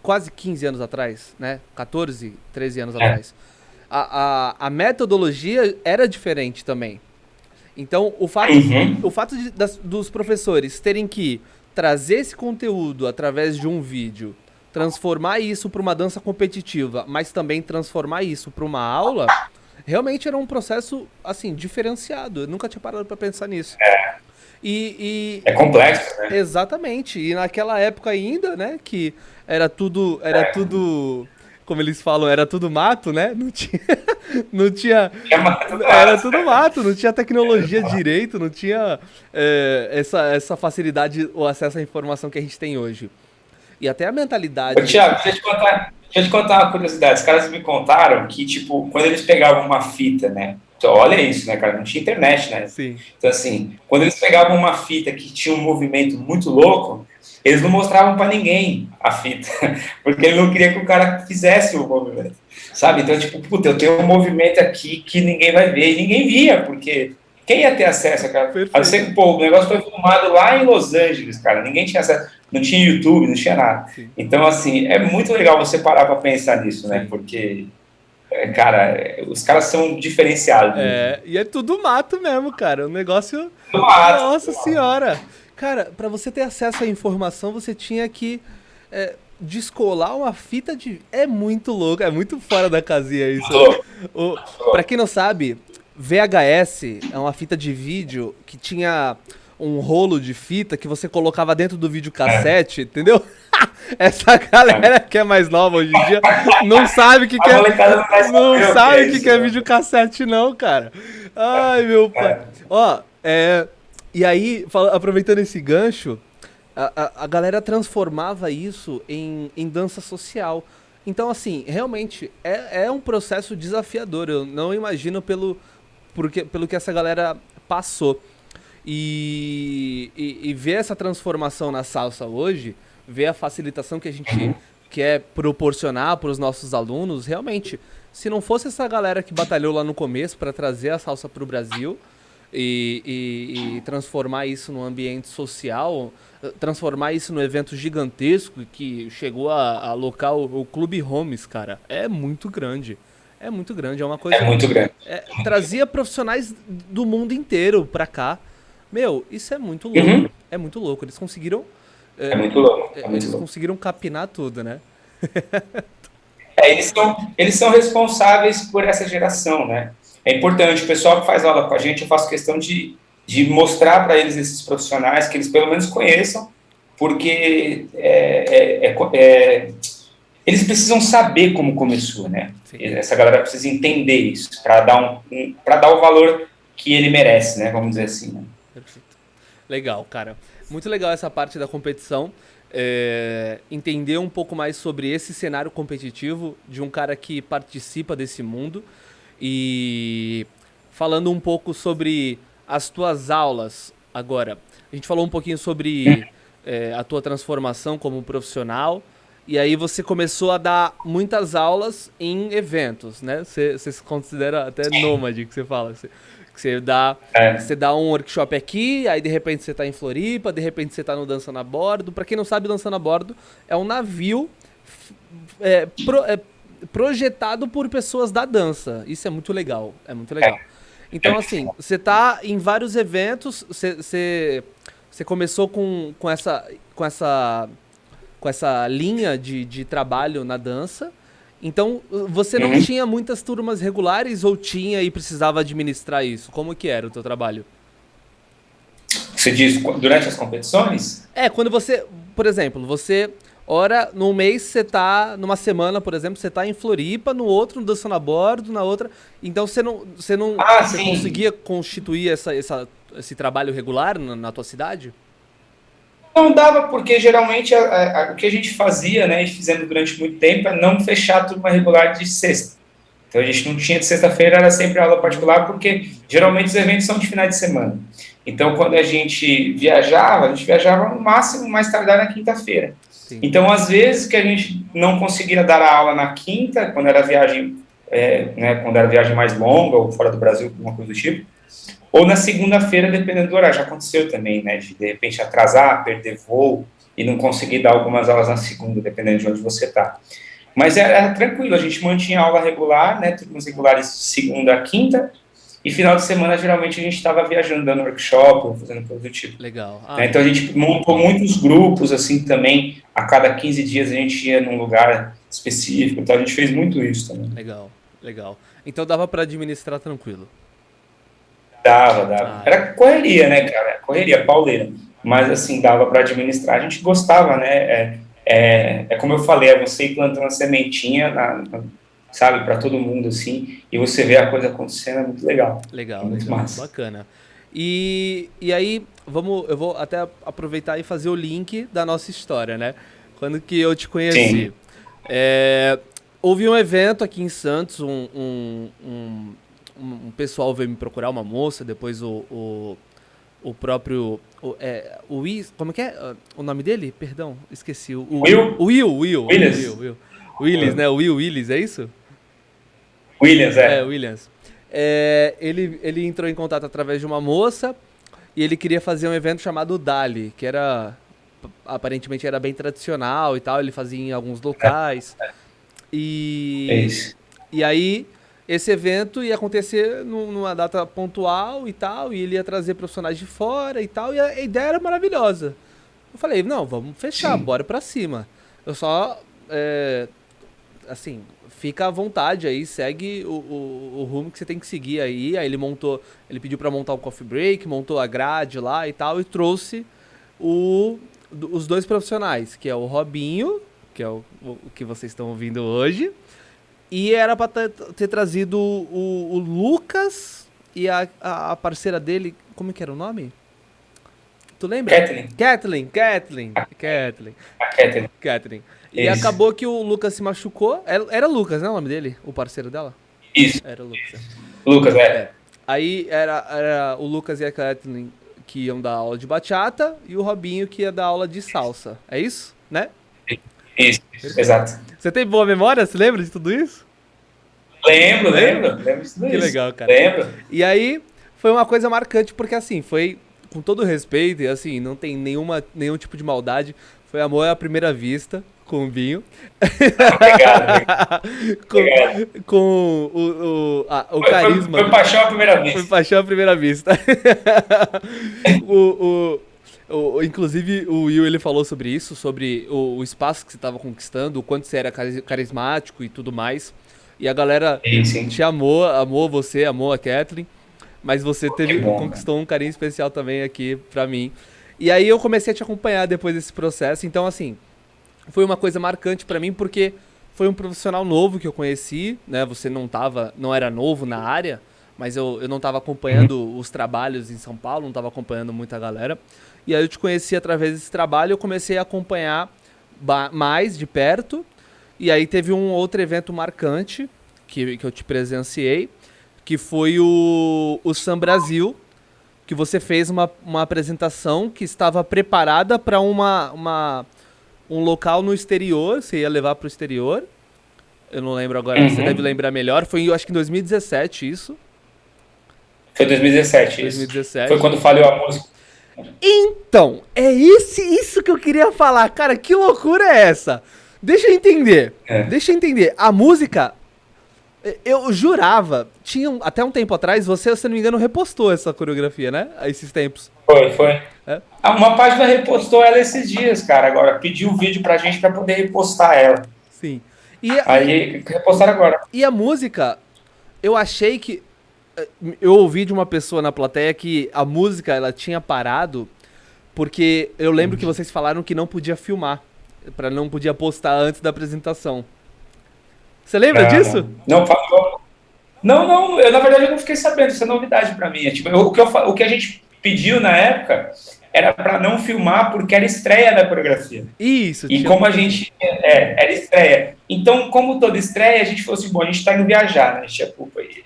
S1: Quase 15 anos atrás, né? 14, 13 anos atrás. A metodologia era diferente também. Então, o fato dos professores terem que trazer esse conteúdo através de um vídeo, transformar isso para uma dança competitiva, mas também transformar isso para uma aula, realmente era um processo, assim, diferenciado. Eu nunca tinha parado para pensar nisso.
S2: É complexo, né?
S1: Exatamente. E naquela época ainda, né, que era tudo, como eles falam, era tudo mato, né? Não tinha, era tudo mato, não tinha tecnologia direito, não tinha essa facilidade, o acesso à informação que a gente tem hoje. E até a mentalidade...
S2: Thiago, deixa eu te contar uma curiosidade. Os caras me contaram que, tipo, quando eles pegavam uma fita, né? Então, olha isso, né, cara? Não tinha internet, né?
S1: Sim.
S2: Então, assim, quando eles pegavam uma fita que tinha um movimento muito louco, eles não mostravam para ninguém a fita, porque ele não queria que o cara fizesse o movimento, sabe? Então, tipo, puta, eu tenho um movimento aqui que ninguém vai ver, e ninguém via, porque quem ia ter acesso, cara? A não ser que, pô, o negócio foi filmado lá em Los Angeles, cara, ninguém tinha acesso, não tinha YouTube, não tinha nada. Sim. Então, assim, é muito legal você parar para pensar nisso, né? Porque, cara, os caras são diferenciados.
S1: E é tudo mato mesmo, cara, o negócio... Mato, nossa senhora! Cara, pra você ter acesso à informação, você tinha que descolar uma fita de... É muito louco, é muito fora da casinha isso. Pra quem não sabe, VHS é uma fita de vídeo que tinha um rolo de fita que você colocava dentro do videocassete, entendeu? Essa galera que é mais nova hoje em dia não sabe o que é videocassete não, cara. Ai, meu pai. Ó, e aí, aproveitando esse gancho, a galera transformava isso em dança social. Então, assim, realmente, é um processo desafiador. Eu não imagino pelo que essa galera passou. E ver essa transformação na salsa hoje, ver a facilitação que a gente quer proporcionar para os nossos alunos, realmente, se não fosse essa galera que batalhou lá no começo para trazer a salsa para o Brasil... E transformar isso num ambiente social, transformar isso num evento gigantesco que chegou a alocar o Clube Homes, cara. É muito grande. É muito grande, é uma coisa...
S2: É muito grande.
S1: Trazia profissionais do mundo inteiro pra cá. Meu, isso é muito louco. É muito louco. Eles conseguiram...
S2: É muito louco.
S1: Eles conseguiram capinar tudo, né?
S2: eles são responsáveis por essa geração, né? É importante, o pessoal que faz aula com a gente, eu faço questão de mostrar para eles esses profissionais, que eles pelo menos conheçam, porque eles precisam saber como começou, né?
S1: Sim.
S2: Essa galera precisa entender isso, para dar o valor que ele merece, né? Vamos dizer assim, né?
S1: Perfeito. Legal, cara. Muito legal essa parte da competição. Entender um pouco mais sobre esse cenário competitivo de um cara que participa desse mundo e falando um pouco sobre as tuas aulas agora. A gente falou um pouquinho sobre a tua transformação como profissional e aí você começou a dar muitas aulas em eventos, né? Você se considera até nômade, que você fala. Você dá um workshop aqui, aí de repente você tá em Floripa, de repente você tá no Dançando a Bordo. Pra quem não sabe, Dançando a Bordo é um navio projetado por pessoas da dança. Isso é muito legal, é muito legal. Então, assim, você tá em vários eventos, você começou com essa linha de trabalho na dança. Então, você não tinha muitas turmas regulares ou tinha e precisava administrar isso? Como que era o teu trabalho?
S2: Você diz durante as competições?
S1: Quando você, por exemplo, num mês você tá, numa semana, por exemplo, você tá em Floripa, no outro no Dançando a Bordo, na outra, então você conseguia constituir esse trabalho regular na tua cidade?
S2: Não dava, porque geralmente o que a gente fazia, né, e fizemos durante muito tempo, é não fechar a turma regular de sexta. Então a gente não tinha de sexta-feira, era sempre aula particular, porque geralmente os eventos são de finais de semana. Então quando a gente viajava no máximo mais tardar na quinta-feira. Então às vezes que a gente não conseguia dar a aula na quinta, quando era viagem, quando era viagem mais longa ou fora do Brasil, alguma coisa do tipo, ou na segunda-feira, dependendo do horário. Já aconteceu também, né, de repente atrasar, perder voo e não conseguir dar algumas aulas na segunda, dependendo de onde você está. Mas era tranquilo, a gente mantinha aula regular, né, turmas regulares segunda a quinta, e final de semana, geralmente, a gente estava viajando, dando workshop, ou fazendo coisa do tipo.
S1: Legal.
S2: Então, a gente montou muitos grupos, assim, também. A cada 15 dias a gente ia num lugar específico, então a gente fez muito isso também.
S1: Legal. Então dava para administrar tranquilo.
S2: Dava. Era correria, né, cara? Correria, pauleira. Mas, assim, dava para administrar. A gente gostava, né? Como eu falei, é você ir plantando a sementinha, sabe, para todo mundo, assim, e você vê a coisa acontecendo, é muito legal.
S1: Legal, bacana. E aí, eu vou até aproveitar e fazer o link da nossa história, né? Quando que eu te conheci. Houve um evento aqui em Santos, um pessoal veio me procurar, uma moça, depois o próprio... como que é o nome dele? Perdão, esqueci.
S2: Will?
S1: Will. Willis, né? Will Willis, é isso?
S2: Williams,
S1: Williams. Ele entrou em contato através de uma moça e ele queria fazer um evento chamado Dali, que aparentemente era bem tradicional e tal, ele fazia em alguns locais. E aí, esse evento ia acontecer numa data pontual e tal, e ele ia trazer profissionais de fora e tal, e a ideia era maravilhosa. Eu falei, não, vamos fechar, bora pra cima. Eu só, assim, fica à vontade aí, segue o rumo que você tem que seguir aí. Aí ele pediu pra montar o coffee break, montou a grade lá e tal, e trouxe os dois profissionais, que é o Robinho, que é o que vocês estão ouvindo hoje, e era pra ter trazido o Lucas e a parceira dele, como que era o nome? Tu lembra? Kathleen. E acabou que o Lucas se machucou. Era Lucas, né, o nome dele? O parceiro dela?
S2: Isso.
S1: Era o Lucas.
S2: Lucas,
S1: Aí era o Lucas e a Kathleen que iam dar aula de bachata e o Robinho que ia dar aula de salsa. É isso, né?
S2: Isso, exato.
S1: Você tem boa memória? Você lembra de tudo isso?
S2: Lembro de tudo isso.
S1: Que legal, cara.
S2: Lembro.
S1: E aí, foi uma coisa marcante, porque assim, foi com todo respeito, e assim, não tem nenhum tipo de maldade, foi amor à primeira vista com o Binho.
S2: Obrigado.
S1: Com o carisma.
S2: Foi paixão à primeira vista.
S1: Foi paixão à primeira vista. Inclusive, o Will, ele falou sobre isso, sobre o espaço que você estava conquistando, o quanto você era carismático e tudo mais. E a galera
S2: Sim, sim.
S1: te amou você, amou a Kathleen, mas você
S2: Que bom, cara.
S1: conquistou um carinho especial também aqui pra mim. E aí eu comecei a te acompanhar depois desse processo, então assim, foi uma coisa marcante pra mim porque foi um profissional novo que eu conheci, né? Você não era novo na área, mas eu não estava
S2: Uhum.
S1: acompanhando os trabalhos em São Paulo, não estava acompanhando muita galera. E aí eu te conheci através desse trabalho, eu comecei a acompanhar mais de perto. E aí teve um outro evento marcante que eu te presenciei, que foi o Sam Brasil, que você fez uma apresentação que estava preparada para um local no exterior, você ia levar para o exterior. Eu não lembro agora, você deve
S2: Uhum.
S1: lembrar melhor. Foi, eu acho que em 2017 isso.
S2: Foi 2017, isso. Foi
S1: 2017.
S2: quando falhou a música.
S1: Então, é isso que eu queria falar. Cara, que loucura é essa? Deixa eu entender.
S2: É.
S1: Deixa eu entender. A música, eu jurava, até um tempo atrás, você, se não me engano, repostou essa coreografia, né? A esses tempos.
S2: Foi, foi.
S1: É?
S2: Ah, uma página repostou ela esses dias, cara. Agora pediu o vídeo pra gente pra poder repostar ela.
S1: Sim. E
S2: Aí repostaram agora.
S1: a música, eu achei que. Eu ouvi de uma pessoa na plateia que a música ela tinha parado porque eu lembro que vocês falaram que não podia filmar, não podia postar antes da apresentação. Você lembra
S2: Não,
S1: disso?
S2: não. Não, não, não, eu na verdade eu não fiquei sabendo, isso é novidade pra mim. É, tipo, o que a gente pediu na época era pra não filmar porque era estreia da coreografia.
S1: Isso,
S2: E
S1: tinha
S2: como a
S1: muito assim.
S2: gente era estreia. Então, como toda estreia, a gente falou assim: bom, a gente está indo viajar, né? A gente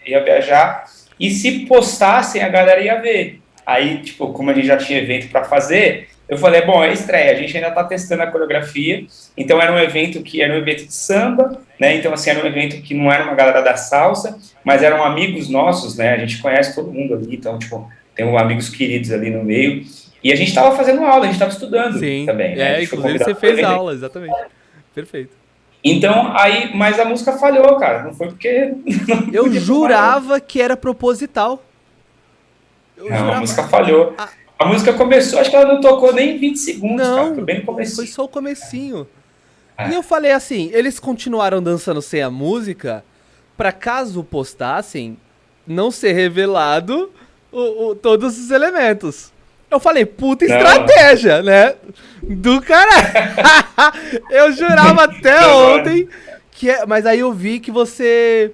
S2: ia viajar, e se postassem, a galera ia ver. Aí, tipo, como a gente já tinha evento para fazer, eu falei: bom, é estreia, a gente ainda está testando a coreografia. Então, era um evento de samba, né? Então, assim, era um evento que não era uma galera da salsa, mas eram amigos nossos, né? A gente conhece todo mundo ali, então, tipo, tem amigos queridos ali no meio. E a gente estava fazendo aula, a gente estava estudando
S1: Sim,
S2: também, né? A gente foi
S1: inclusive você
S2: convidado para o
S1: fez
S2: evento.
S1: aula, exatamente. Perfeito.
S2: Então, aí, mas a música falhou, cara. Não foi porque não
S1: Eu
S2: podia filmar, não.
S1: jurava que era proposital. Eu
S2: Não, a
S1: jurava.
S2: música falhou.
S1: Ah,
S2: A música começou, acho que ela não tocou nem 20 segundos, cara. Foi
S1: não,
S2: bem no
S1: foi
S2: comecinho.
S1: só o comecinho. E eu
S2: É,
S1: falei assim, eles continuaram dançando sem a música pra caso postassem não ser revelado todos os elementos. Eu falei, puta
S2: não,
S1: estratégia, né? Do caralho. Eu jurava até
S2: não,
S1: ontem que mas aí eu vi que você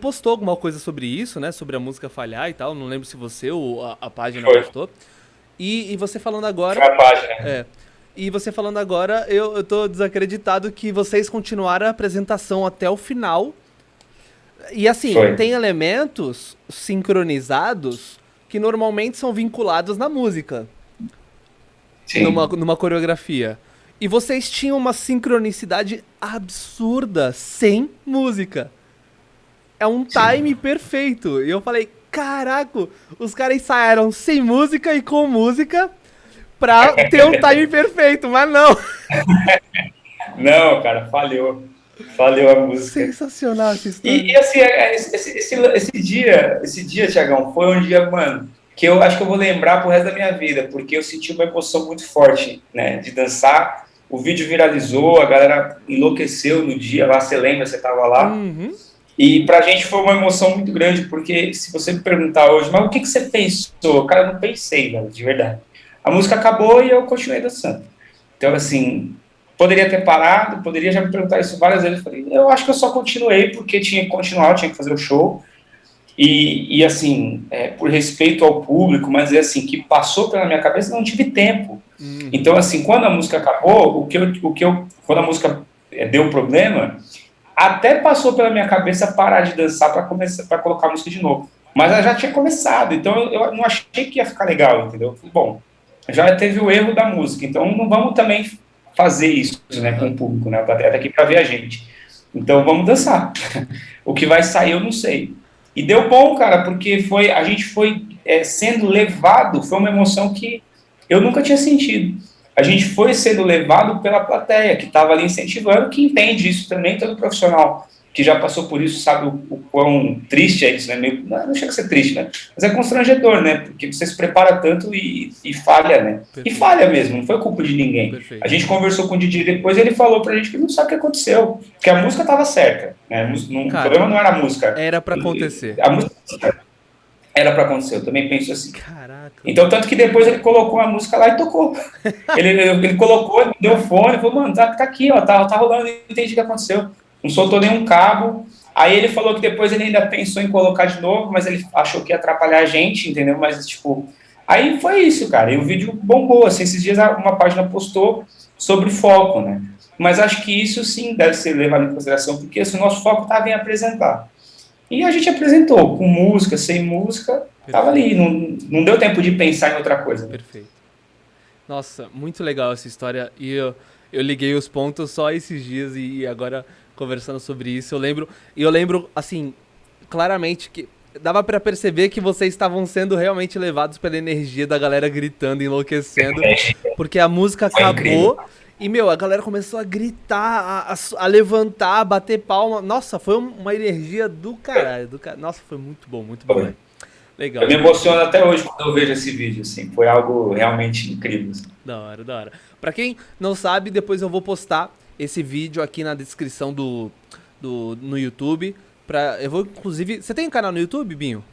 S1: postou alguma coisa sobre isso, né? Sobre a música falhar e tal. Não lembro se você ou a página
S2: foi.
S1: postou. E você falando
S2: Foi
S1: agora.
S2: a página.
S1: É. E você falando agora, eu tô desacreditado que vocês continuaram a apresentação até o final. E assim,
S2: Foi.
S1: tem elementos sincronizados que normalmente são vinculados na música,
S2: Sim.
S1: numa coreografia. E vocês tinham uma sincronicidade absurda sem música. É um
S2: Sim.
S1: time perfeito. E eu falei, caraca, os caras ensaiaram sem música e com música pra ter um time perfeito, mas não.
S2: Não, cara, falhou. Falhou a música.
S1: Sensacional essa
S2: E
S1: história.
S2: assim, esse dia, Tiagão, foi um dia, mano, que eu acho que eu vou lembrar pro resto da minha vida, porque eu senti uma emoção muito forte, né, de dançar. O vídeo viralizou, a galera enlouqueceu no dia lá, você lembra, você tava lá.
S1: Uhum.
S2: E pra gente foi uma emoção muito grande, porque se você me perguntar hoje, mas o que você pensou? Cara, eu não pensei, velho, de verdade. A música acabou e eu continuei dançando. Então, assim, poderia ter parado, poderia já me perguntar isso várias vezes. Eu falei, eu acho que eu só continuei porque tinha que continuar, eu tinha que fazer o show. E assim, por respeito ao público, mas é assim, que passou pela minha cabeça, não tive tempo.
S1: Uhum.
S2: Então, assim, quando a música acabou, quando a música deu problema, até passou pela minha cabeça parar de dançar para começar, para colocar a música de novo. Mas ela já tinha começado, então eu não achei que ia ficar legal, entendeu? Bom, já teve o erro da música, então não vamos também fazer isso, né, com
S1: Aham.
S2: o público, né? O plateia tá aqui para ver a gente. Então vamos dançar. O que vai sair eu não sei. E deu bom, cara, porque a gente foi sendo levado, foi uma emoção que eu nunca tinha sentido. A gente foi sendo levado pela plateia, que estava ali incentivando, que entende isso também, todo profissional que já passou por isso sabe o quão triste é isso, né? Meio, não chega a ser triste, né? Mas é constrangedor, né? Porque você se prepara tanto e falha, né? E
S1: Perfeito.
S2: falha mesmo, não foi culpa de ninguém. A
S1: Perfeito.
S2: gente conversou com o Didi depois e ele falou pra gente que não sabe o que aconteceu, que a música estava certa, né? O
S1: Cara,
S2: problema não era a música.
S1: era pra acontecer.
S2: A música era para acontecer, eu também penso assim.
S1: Caraca.
S2: Então, tanto que depois ele colocou a música lá e tocou. Ele colocou, ele deu fone, falou, mano, tá aqui, ó, tá rolando, não entendi o que aconteceu. Não soltou nenhum cabo. Aí ele falou que depois ele ainda pensou em colocar de novo, mas ele achou que ia atrapalhar a gente, entendeu? Mas, tipo, aí foi isso, cara. E o vídeo bombou, assim, esses dias uma página postou sobre foco, né? Mas acho que isso sim deve ser levado em consideração, porque assim, o nosso foco estava em apresentar. E a gente apresentou, com música, sem música, tava ali, não deu tempo de pensar em outra coisa.
S1: Perfeito. Nossa, muito legal essa história. E eu liguei os pontos só esses dias e agora conversando sobre isso. Eu lembro, assim, claramente que dava pra perceber que vocês estavam sendo realmente levados pela energia da galera gritando, enlouquecendo, porque a música acabou e, meu, a galera começou a gritar, a levantar, a bater palma. Nossa, foi uma energia do caralho, Nossa, foi muito bom, velho. Legal.
S2: Eu me emociono até hoje quando eu vejo esse vídeo, assim, foi algo realmente incrível. Assim.
S1: Da hora. Pra quem não sabe, depois eu vou postar esse vídeo aqui na descrição no YouTube. Eu vou, inclusive... Você tem um canal no YouTube, Binho?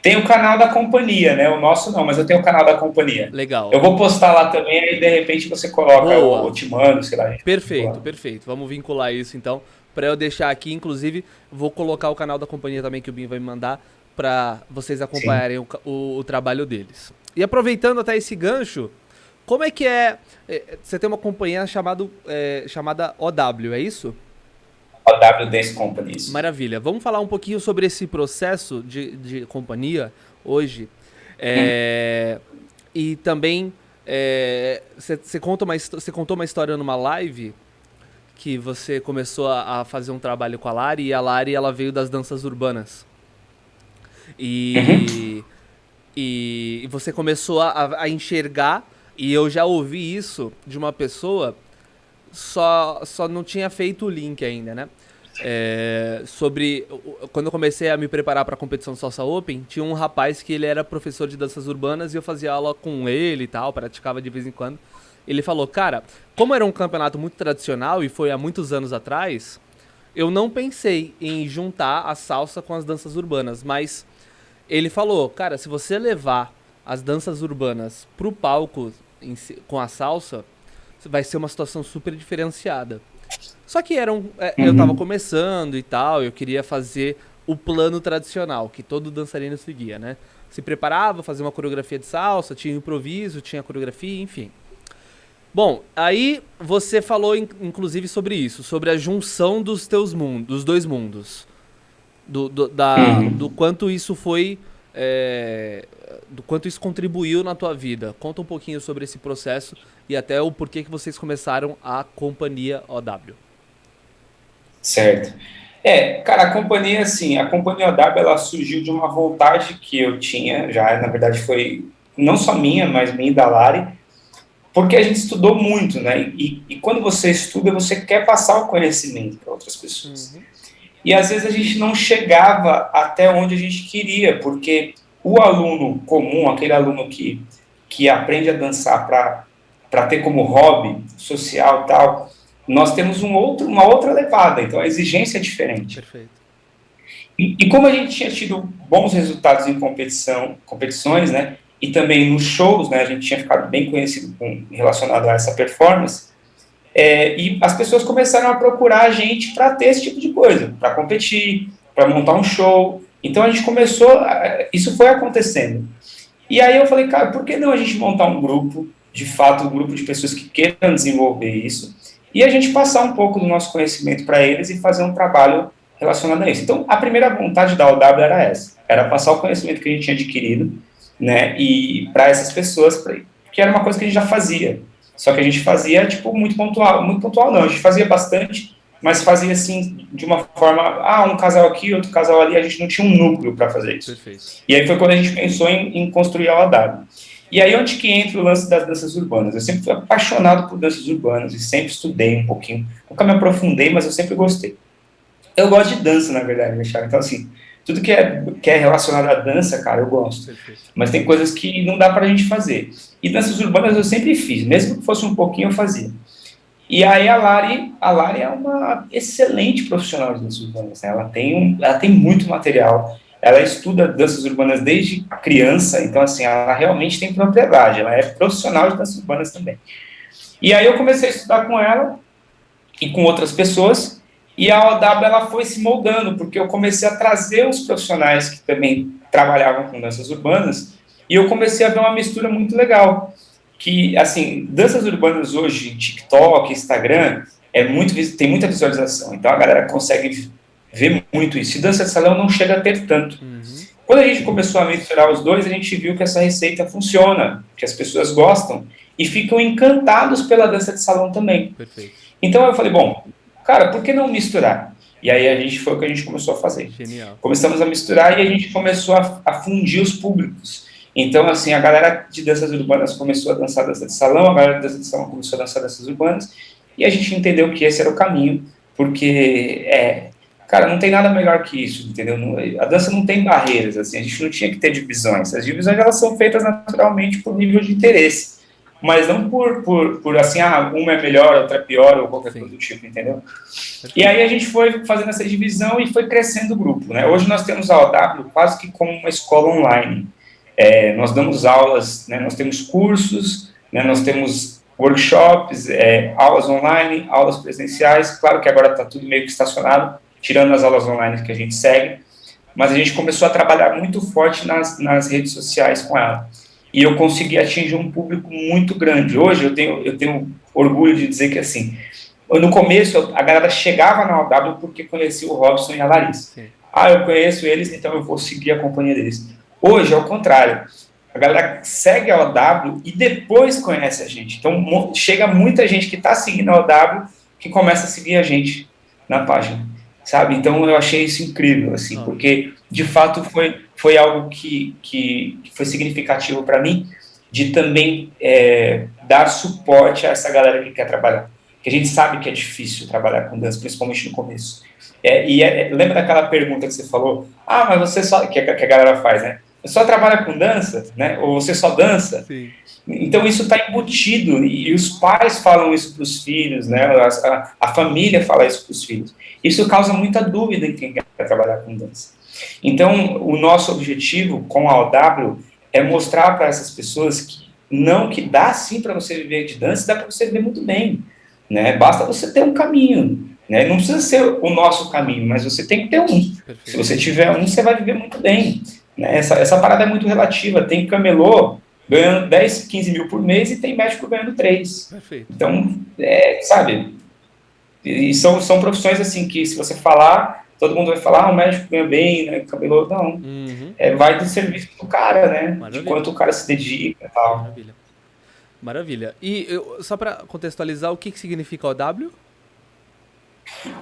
S2: Tem o canal da companhia, né? O nosso não, mas eu tenho o canal da companhia.
S1: Legal.
S2: Eu vou postar lá também, aí de repente você coloca o Timano, sei lá.
S1: Perfeito. Vamos vincular isso, então, pra eu deixar aqui. Inclusive, vou colocar o canal da companhia também, que o Binho vai me mandar, pra vocês acompanharem o trabalho deles. E aproveitando até esse gancho, como é que é... Você tem uma companhia chamada OW, é isso?
S2: OW Dance Company. Isso.
S1: Maravilha. Vamos falar um pouquinho sobre esse processo de companhia hoje. E também, você contou uma história numa live que você começou a fazer um trabalho com a Lari, e a Lari ela veio das danças urbanas. E você começou a enxergar, e eu já ouvi isso de uma pessoa, só não tinha feito o link ainda, né? Quando eu comecei a me preparar para a competição Salsa Open, tinha um rapaz que ele era professor de danças urbanas e eu fazia aula com ele e tal, praticava de vez em quando. Ele falou, cara, como era um campeonato muito tradicional e foi há muitos anos atrás, eu não pensei em juntar a salsa com as danças urbanas, mas ele falou, cara, se você levar as danças urbanas pro palco com a salsa, vai ser uma situação super diferenciada. Só que eu tava começando e tal, eu queria fazer o plano tradicional, que todo dançarino seguia, né? Se preparava, fazia uma coreografia de salsa, tinha improviso, tinha coreografia, enfim. Bom, aí você falou inclusive sobre isso, sobre a junção dos teus mundos, dos dois mundos. Do quanto isso foi... do quanto isso contribuiu na tua vida. Conta um pouquinho sobre esse processo e até o porquê que vocês começaram a companhia OW.
S2: Certo. Cara, a companhia OW, ela surgiu de uma vontade que eu tinha, já, na verdade, foi não só minha, mas minha e da Lari, porque a gente estudou muito, né? E quando você estuda, você quer passar o conhecimento para outras pessoas. E às vezes a gente não chegava até onde a gente queria, porque o aluno comum, aquele aluno que aprende a dançar para ter como hobby social e tal, nós temos uma outra levada, então a exigência é diferente.
S1: Perfeito.
S2: E como a gente tinha tido bons resultados em competições, né, e também nos shows, né, a gente tinha ficado bem conhecido relacionado a essa performance, e as pessoas começaram a procurar a gente para ter esse tipo de coisa, para competir, para montar um show. Então a gente isso foi acontecendo. E aí eu falei, cara, por que não a gente montar um grupo, de fato, um grupo de pessoas que queiram desenvolver isso, e a gente passar um pouco do nosso conhecimento para eles e fazer um trabalho relacionado a isso. Então, a primeira vontade da OW era essa, era passar o conhecimento que a gente tinha adquirido, né, e para essas pessoas, que era uma coisa que a gente já fazia, só que a gente fazia, tipo, muito pontual não, a gente fazia bastante, mas fazia, assim, de uma forma, um casal aqui, outro casal ali, a gente não tinha um núcleo para fazer isso.
S1: Perfeito.
S2: E aí foi quando a gente pensou em construir a OW. E aí onde que entra o lance das danças urbanas? Eu sempre fui apaixonado por danças urbanas e sempre estudei um pouquinho. Nunca me aprofundei, mas eu sempre gostei. Eu gosto de dança, na verdade, né, Thiago? Então, assim, tudo que é relacionado à dança, cara, eu gosto.
S1: Perfeito.
S2: Mas tem coisas que não dá pra gente fazer. E danças urbanas eu sempre fiz, mesmo que fosse um pouquinho, eu fazia. E aí a Lari é uma excelente profissional de danças urbanas, né? Ela tem muito material, ela estuda danças urbanas desde criança, então assim, ela realmente tem propriedade, ela é profissional de danças urbanas também. E aí eu comecei a estudar com ela e com outras pessoas, e a OW ela foi se moldando, porque eu comecei a trazer os profissionais que também trabalhavam com danças urbanas, e eu comecei a ver uma mistura muito legal que, assim, danças urbanas hoje, TikTok, Instagram, tem muita visualização. Então a galera consegue ver muito isso. E dança de salão não chega a ter tanto.
S1: Uhum.
S2: Quando a gente começou a misturar os dois, a gente viu que essa receita funciona, que as pessoas gostam e ficam encantados pela dança de salão também.
S1: Perfeito.
S2: Então eu falei, bom, cara, por que não misturar? E aí foi o que a gente começou a fazer.
S1: Genial.
S2: Começamos a misturar e a gente começou a fundir os públicos. Então, assim, a galera de danças urbanas começou a dançar dança de salão, a galera de dança de salão começou a dançar danças urbanas, e a gente entendeu que esse era o caminho, porque, cara, não tem nada melhor que isso, entendeu? A dança não tem barreiras, assim, a gente não tinha que ter divisões. As divisões, elas são feitas naturalmente por nível de interesse, mas não por assim, uma é melhor, outra é pior, ou qualquer coisa do tipo, entendeu? E aí a gente foi fazendo essa divisão e foi crescendo o grupo, né? Hoje nós temos a OW quase que como uma escola online. Nós damos aulas, né, nós temos cursos, né, nós temos workshops, aulas online, aulas presenciais. Claro que agora está tudo meio que estacionado, tirando as aulas online que a gente segue, mas a gente começou a trabalhar muito forte nas redes sociais com ela. E eu consegui atingir um público muito grande. Hoje eu tenho orgulho de dizer que, assim, no começo a galera chegava na OW porque conhecia o Robson e a Larissa.
S1: Sim.
S2: Eu conheço eles, então eu vou seguir a companhia deles. Hoje é o contrário. A galera segue a OW e depois conhece a gente. Então chega muita gente que está seguindo a OW que começa a seguir a gente na página, sabe? Então eu achei isso incrível, assim, porque de fato foi algo que foi significativo para mim, de também dar suporte a essa galera que quer trabalhar. Porque a gente sabe que é difícil trabalhar com dança, principalmente no começo. Lembra daquela pergunta que você falou? Mas você só... Que a galera faz, né? Você só trabalha com dança, né? Ou você só dança?
S1: Sim.
S2: Então isso está embutido, e os pais falam isso para os filhos, né? A família fala isso para os filhos. Isso causa muita dúvida em quem quer trabalhar com dança. Então, o nosso objetivo com a OW é mostrar para essas pessoas que dá sim para você viver de dança, dá para você viver muito bem, né? Basta você ter um caminho, né? Não precisa ser o nosso caminho, mas você tem que ter um. Perfeito. Se você tiver um, você vai viver muito bem, né? Essa parada é muito relativa. Tem camelô ganhando 10, 15 mil por mês e tem médico ganhando 3.
S1: Perfeito.
S2: Então, sabe? E são profissões assim que, se você falar, todo mundo vai falar, o médico ganha bem, né? Camelô, não.
S1: Uhum.
S2: Vai do serviço do cara, né?
S1: Maravilha.
S2: De quanto o cara se dedica e tal.
S1: Maravilha. Maravilha. E só para contextualizar, o que significa OW?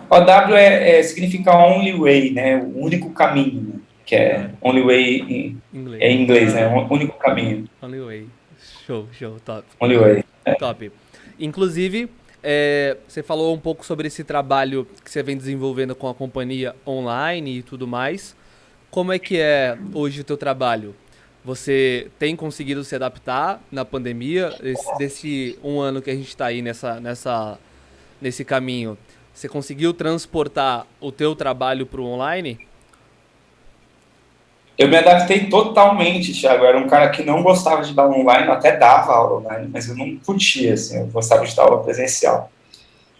S2: OW significa Only Way, né? O único caminho, né? Que é Only Way em inglês, né? O único caminho.
S1: Only Way. Show, top.
S2: Only Way.
S1: Top. Inclusive, você falou um pouco sobre esse trabalho que você vem desenvolvendo com a companhia online e tudo mais. Como é que é hoje o teu trabalho? Você tem conseguido se adaptar na pandemia? Desse um ano que a gente está aí nesse caminho, você conseguiu transportar o teu trabalho para o online?
S2: Eu me adaptei totalmente, Thiago. Eu era um cara que não gostava de dar online, eu até dava aula online, mas eu não curtia, assim, eu gostava de dar aula presencial.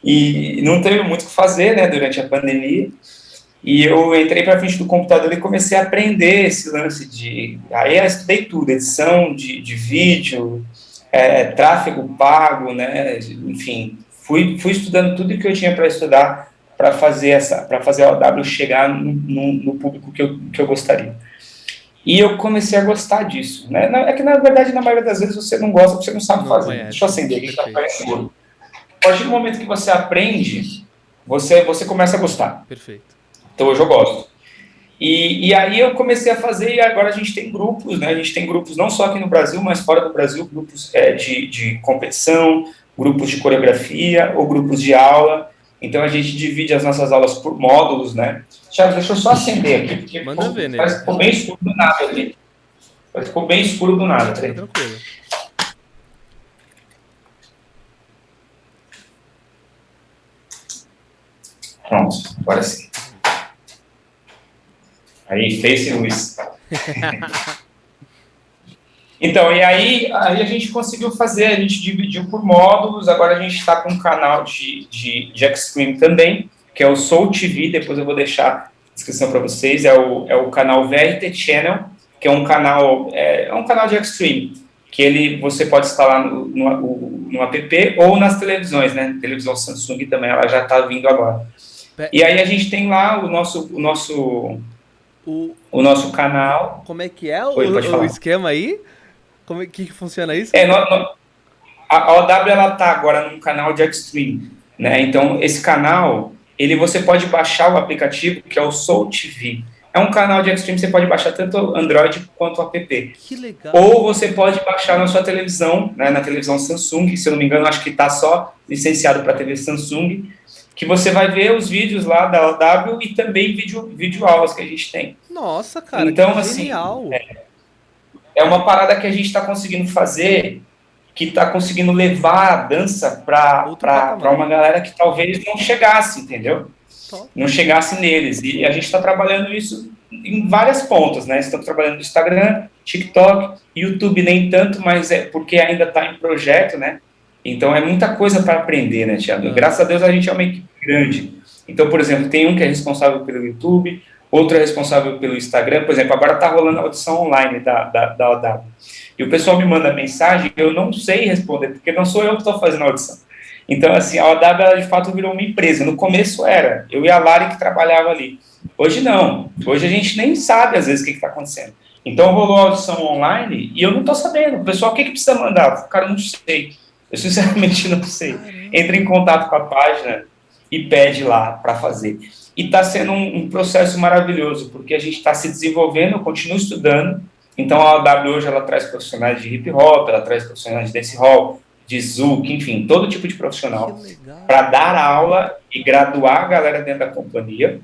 S2: E não teve muito o que fazer, né, durante a pandemia. E eu entrei para frente do computador e comecei a aprender esse lance de... Aí eu estudei tudo, edição de vídeo, tráfego pago, né, enfim. Fui estudando tudo que eu tinha para estudar para fazer a OW chegar no público que eu gostaria. E eu comecei a gostar disso, né? É que, na verdade, na maioria das vezes você não gosta porque você não sabe fazer.
S1: Conhece.
S2: Deixa eu acender aqui, que tá escuro. A partir do momento que você aprende, você começa a gostar.
S1: Perfeito.
S2: Então hoje eu gosto. E aí eu comecei a fazer, e agora a gente tem grupos, né? A gente tem grupos não só aqui no Brasil, mas fora do Brasil, grupos de competição, grupos de coreografia ou grupos de aula. Então a gente divide as nossas aulas por módulos, né? Thiago, deixa eu só acender aqui, porque
S1: Manda ver,
S2: parece que
S1: nego.
S2: ficou bem escuro do nada ali. Parece que ficou bem escuro do nada,
S1: Fica
S2: peraí.
S1: tranquilo.
S2: Pronto, agora sim. Aí, face luz. Então, e aí a gente conseguiu fazer, a gente dividiu por módulos, agora a gente está com um canal de Extreme também, que é o Soul TV, depois eu vou deixar a descrição para vocês, é o canal VRT Channel, que é um canal de Extreme, que você pode instalar no app ou nas televisões, né? Televisão Samsung também, ela já está vindo agora.
S1: Pe-
S2: E aí a gente tem lá
S1: O,
S2: o nosso canal.
S1: como é que é
S2: Oi, pode
S1: o
S2: falar.
S1: esquema aí? Como é que funciona isso?
S2: É, a OW ela tá agora num canal de Extreme, né? Então esse canal, você pode baixar o aplicativo que é o Soul TV. É um canal de Extreme, você pode baixar tanto Android quanto app.
S1: Que legal.
S2: Ou você pode baixar na sua televisão, né, na televisão Samsung, se eu não me engano, acho que está só licenciado para TV Samsung, que você vai ver os vídeos lá da OW e também vídeo aulas que a gente tem.
S1: Nossa, cara, que
S2: Então, assim,
S1: genial.
S2: é uma parada que a gente está conseguindo fazer, que está conseguindo levar a dança
S1: Outro
S2: para
S1: patamar.
S2: uma galera que talvez não chegasse, entendeu?
S1: Top.
S2: Não chegasse neles. E a gente está trabalhando isso em várias pontas, né? Estamos trabalhando no Instagram, TikTok, YouTube nem tanto, mas é porque ainda está em projeto, né? Então é muita coisa para aprender, né, Thiago? E graças a Deus a gente é uma equipe grande. Então, por exemplo, tem um que é responsável pelo YouTube, outro é responsável pelo Instagram. Por exemplo, agora está rolando a audição online da OW. E o pessoal me manda mensagem, eu não sei responder, porque não sou eu que estou fazendo a audição. Então, assim, a OW, ela, de fato, virou uma empresa. No começo era, eu e a Lari que trabalhava ali. Hoje não. Hoje a gente nem sabe, às vezes, o que está acontecendo. Então, rolou a audição online e eu não estou sabendo. O pessoal, o que precisa mandar? Cara, eu não sei. Eu, sinceramente, não sei. Entra em contato com a página e pede lá para fazer. E está sendo um processo maravilhoso, porque a gente está se desenvolvendo, eu continuo estudando. Então, a OW hoje, ela traz profissionais de hip hop, ela traz profissionais de dancehall, de Zouk, enfim, todo tipo de
S1: Que
S2: profissional,
S1: legal.
S2: para dar aula e graduar a galera dentro da companhia.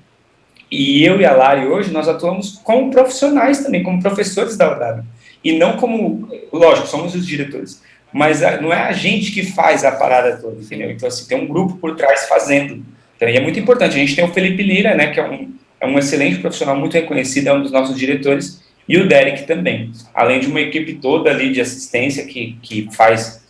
S2: E eu e a Lari hoje, nós atuamos como profissionais também, como professores da OW. E não como, lógico, somos os diretores, mas não é a gente que faz a parada toda, entendeu?
S1: Sim.
S2: Então, assim, tem um grupo por trás fazendo. Então, e é muito importante. A gente tem o Felipe Lira, né, que é um excelente profissional, muito reconhecido, é um dos nossos diretores, e o Derek também, além de uma equipe toda ali de assistência que faz.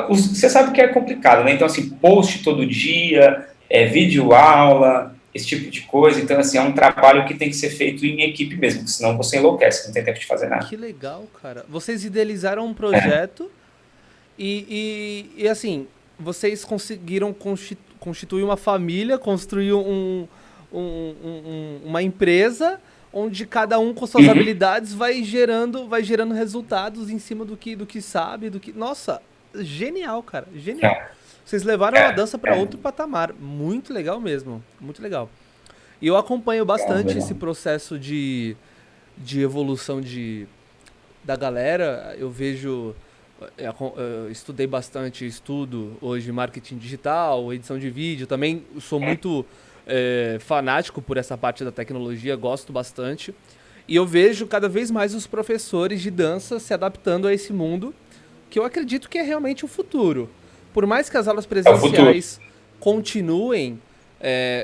S2: Você sabe que é complicado, né? Então, assim, post todo dia, vídeo aula, esse tipo de coisa. Então, assim, é um trabalho que tem que ser feito em equipe mesmo, porque senão você enlouquece, não tem tempo de fazer nada.
S1: Que legal, cara. Vocês idealizaram um projeto e assim, vocês conseguiram constituir uma família, construir uma empresa onde cada um com suas
S2: Uhum.
S1: habilidades vai gerando resultados em cima do que sabe, do que. Nossa, genial, cara. Genial.
S2: É,
S1: Vocês levaram a dança para
S2: é,
S1: outro patamar. Muito legal mesmo. Muito legal. E eu acompanho
S2: é,
S1: bastante esse
S2: legal.
S1: processo de evolução da galera. Eu vejo. Eu estudei bastante, estudo hoje marketing digital, edição de vídeo. Também sou muito fanático por essa parte da tecnologia, gosto bastante. E eu vejo cada vez mais os professores de dança se adaptando a esse mundo, que eu acredito que é realmente o futuro. Por mais que as aulas
S2: É o futuro.
S1: presenciais continuem,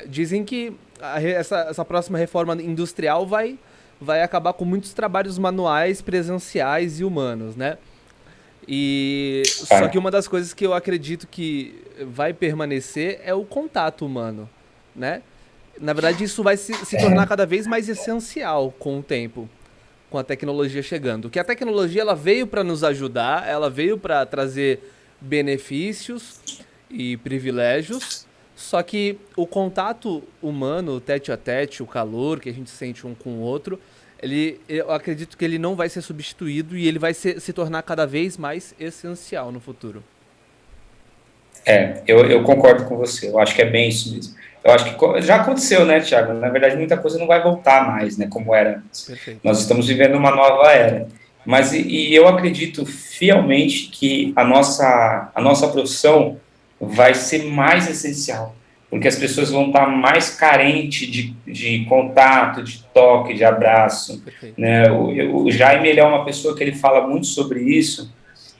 S1: dizem que essa próxima reforma industrial vai acabar com muitos trabalhos manuais, presenciais e humanos, né? E só que
S2: Vai.
S1: uma das coisas que eu acredito que vai permanecer é o contato humano, né? Na verdade, isso vai se tornar cada vez mais essencial com o tempo, com a tecnologia chegando. Que a tecnologia ela veio para nos ajudar, ela veio para trazer benefícios e privilégios, só que o contato humano, tete a tete, o calor que a gente sente um com o outro, eu acredito que ele não vai ser substituído e ele vai se tornar cada vez mais essencial no futuro.
S2: Eu concordo com você, eu acho que é bem isso mesmo. Eu acho que já aconteceu, né, Thiago? Na verdade, muita coisa não vai voltar mais, né, como era antes.
S1: Perfeito.
S2: Nós estamos vivendo uma nova era. Mas e eu acredito fielmente que a nossa profissão vai ser mais essencial, porque as pessoas vão estar mais carentes de contato, de toque, de abraço,
S1: Perfeito.
S2: né? O Jaime, ele é uma pessoa que ele fala muito sobre isso,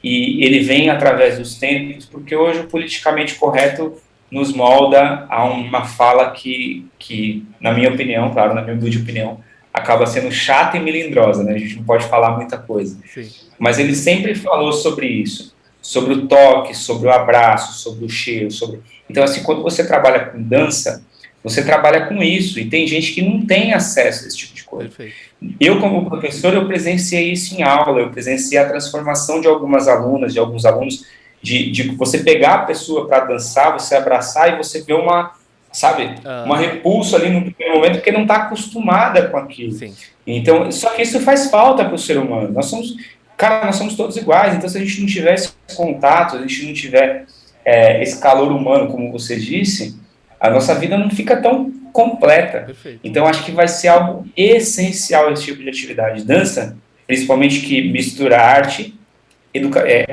S2: e ele vem através dos tempos, porque hoje o politicamente correto nos molda a uma fala que, na minha opinião, claro, na minha humilde opinião, acaba sendo chata e melindrosa, né? A gente não pode falar muita coisa.
S1: Sim.
S2: Mas ele sempre falou sobre isso, sobre o toque, sobre o abraço, sobre o cheiro, sobre... Então, assim, quando você trabalha com dança, você trabalha com isso, e tem gente que não tem acesso a esse tipo de coisa.
S1: Perfeito.
S2: Eu, como professor, eu presenciei isso em aula, eu presenciei a transformação de algumas alunas, de alguns alunos, de você pegar a pessoa para dançar, você abraçar e você ver uma, sabe, uma repulsa ali no primeiro momento, porque não está acostumada com aquilo.
S1: Sim.
S2: Então, só que isso faz falta para o ser humano. Nós somos todos iguais, então se a gente não tiver esse contato, a gente não tiver esse calor humano, como você disse, a nossa vida não fica tão completa.
S1: Perfeito.
S2: Então, acho que vai ser algo essencial esse tipo de atividade. Dança, principalmente que mistura arte,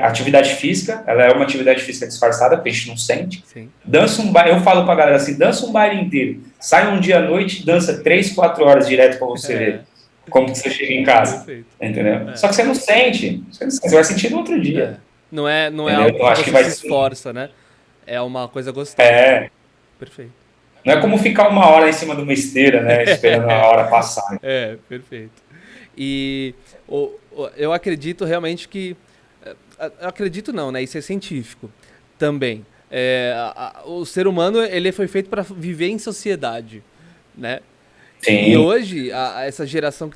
S2: atividade física, ela é uma atividade física disfarçada, porque a gente não sente.
S1: Sim.
S2: Dança um baile, eu falo pra galera assim, dança um baile inteiro. Sai um dia à noite, dança 3, 4 horas direto pra você ver como que você chega em casa.
S1: Perfeito.
S2: Entendeu? Só que você não sente. Você vai sentir no outro dia.
S1: Não é
S2: Entendeu?
S1: algo
S2: Eu acho
S1: que
S2: que
S1: você
S2: vai
S1: se
S2: ser.
S1: esforça, né? É uma coisa gostosa. Perfeito.
S2: Não é como ficar uma hora em cima de uma esteira, né? Esperando a hora passar.
S1: Perfeito. E eu acredito realmente que... Eu acredito não, né? Isso é científico também. O ser humano, ele foi feito para viver em sociedade, né?
S2: Sim.
S1: E hoje, essa geração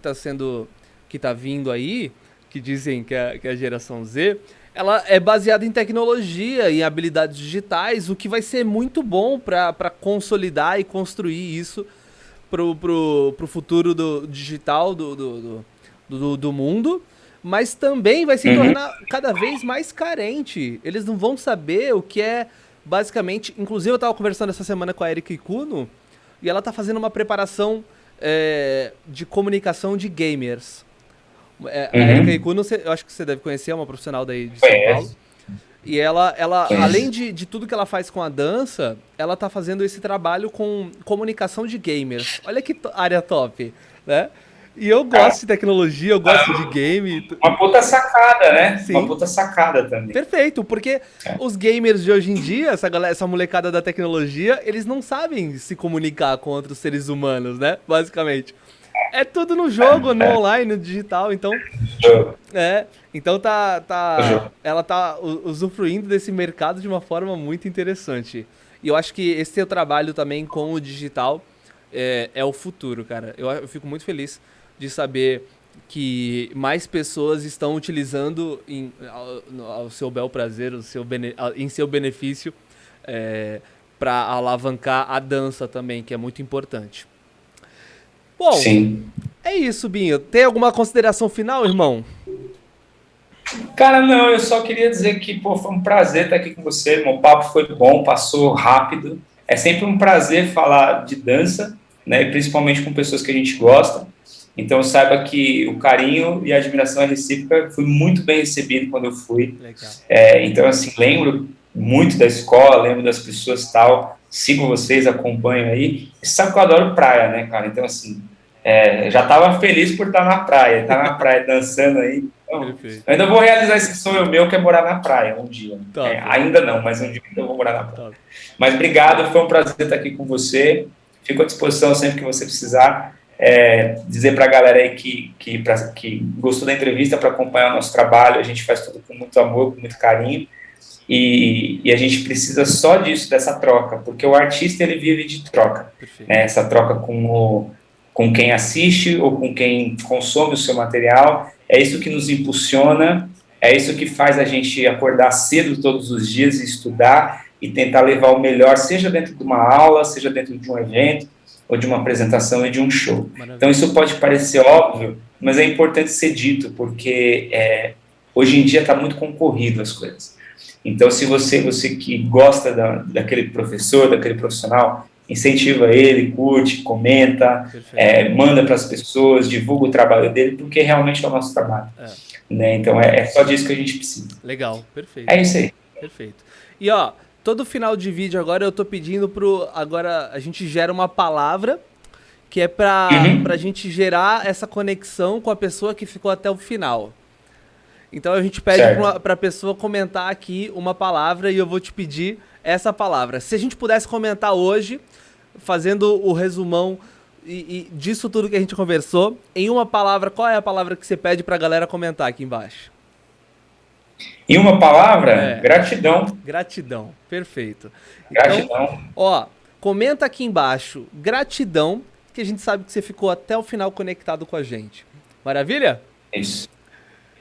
S1: que tá vindo aí, que dizem que é a geração Z, ela é baseada em tecnologia, em habilidades digitais, o que vai ser muito bom para consolidar e construir isso pro futuro do digital do mundo, mas também vai se tornar cada vez mais carente. Eles não vão saber o que é basicamente... Inclusive, eu estava conversando essa semana com a Erika Ikuno, e ela tá fazendo uma preparação de comunicação de gamers. A Erika Ikuno, eu acho que você deve conhecer, é uma profissional daí de São Paulo. E ela além de tudo que ela faz com a dança, ela tá fazendo esse trabalho com comunicação de gamers. Olha que área top, né? E eu gosto de tecnologia, eu gosto de game.
S2: Uma puta sacada, né?
S1: Sim.
S2: Uma puta sacada também.
S1: Perfeito, porque os gamers de hoje em dia, essa molecada da tecnologia, eles não sabem se comunicar com outros seres humanos, né? Basicamente. É tudo no jogo, no online, no digital, então... Então ela tá usufruindo desse mercado de uma forma muito interessante. E eu acho que esse seu trabalho também com o digital é o futuro, cara. Eu fico muito feliz de saber que mais pessoas estão utilizando ao seu bel prazer, em seu benefício, para alavancar a dança também, que é muito importante. Bom, sim. É isso, Binho. Tem alguma consideração final, irmão?
S2: Cara, não, eu só queria dizer que foi um prazer estar aqui com você. Meu papo foi bom, passou rápido. É sempre um prazer falar de dança, né? Principalmente com pessoas que a gente gosta. Então saiba que o carinho e a admiração é recíproca. Fui muito bem recebido quando eu fui.
S1: Legal.
S2: Então, assim, lembro muito da escola, lembro das pessoas e tal. Sigo vocês, acompanho aí. E sabe que eu adoro praia, né, cara? Então, assim, já estava feliz por estar na praia dançando aí. Então, eu ainda vou realizar esse sonho meu, que é morar na praia um dia. Ainda não, mas um dia eu vou morar na praia. Mas obrigado, foi um prazer estar aqui com você. Fico à disposição sempre que você precisar. Dizer para a galera aí que gostou da entrevista, para acompanhar o nosso trabalho. A gente faz tudo com muito amor, com muito carinho. E a gente precisa só disso, dessa troca, porque o artista, ele vive de troca. Né? Essa troca com quem assiste ou com quem consome o seu material. É isso que nos impulsiona, é isso que faz a gente acordar cedo todos os dias e estudar e tentar levar o melhor, seja dentro de uma aula, seja dentro de um evento, ou de uma apresentação e de um show. Maravilha. Então isso pode parecer óbvio, mas é importante ser dito, porque Hoje em dia está muito concorrido as coisas. Então, se você que gosta daquele professor, daquele profissional, incentiva ele, curte, comenta, manda para as pessoas, divulga o trabalho dele, porque realmente é o nosso trabalho. Né? Então, é só disso que a gente precisa.
S1: Legal, perfeito.
S2: É isso aí.
S1: Perfeito. E ó, todo final de vídeo agora eu tô pedindo agora a gente gera uma palavra que é pra gente gerar essa conexão com a pessoa que ficou até o final. Então a gente pede pra pessoa comentar aqui uma palavra e eu vou te pedir essa palavra. Se a gente pudesse comentar hoje, fazendo o resumão e disso tudo que a gente conversou, em uma palavra, qual é a palavra que você pede pra galera comentar aqui embaixo?
S2: Em uma palavra, gratidão.
S1: Gratidão, perfeito.
S2: Gratidão.
S1: Então, ó, comenta aqui embaixo, gratidão, que a gente sabe que você ficou até o final conectado com a gente. Maravilha?
S2: Isso.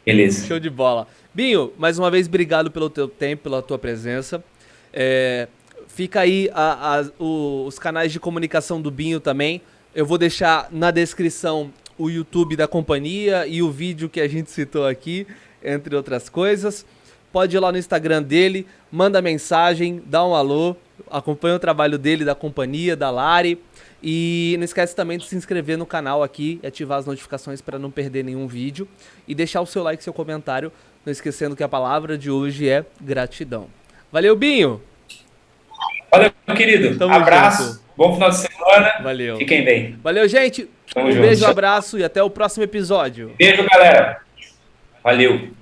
S2: Beleza.
S1: Show de bola. Binho, mais uma vez, obrigado pelo teu tempo, pela tua presença. Fica aí os canais de comunicação do Binho também. Eu vou deixar na descrição o YouTube da companhia e o vídeo que a gente citou aqui, entre outras coisas. Pode ir lá no Instagram dele, manda mensagem, dá um alô, acompanha o trabalho dele, da companhia, da Lari. E não esquece também de se inscrever no canal aqui e ativar as notificações para não perder nenhum vídeo. E deixar o seu like, seu comentário, não esquecendo que a palavra de hoje é gratidão. Valeu, Binho!
S2: Valeu, meu querido.
S1: Tamo
S2: abraço,
S1: junto.
S2: Bom final de semana.
S1: Valeu.
S2: Fiquem bem.
S1: Valeu, gente.
S2: Tamo
S1: Um
S2: junto.
S1: beijo, abraço e até o próximo episódio.
S2: Beijo, galera. Valeu.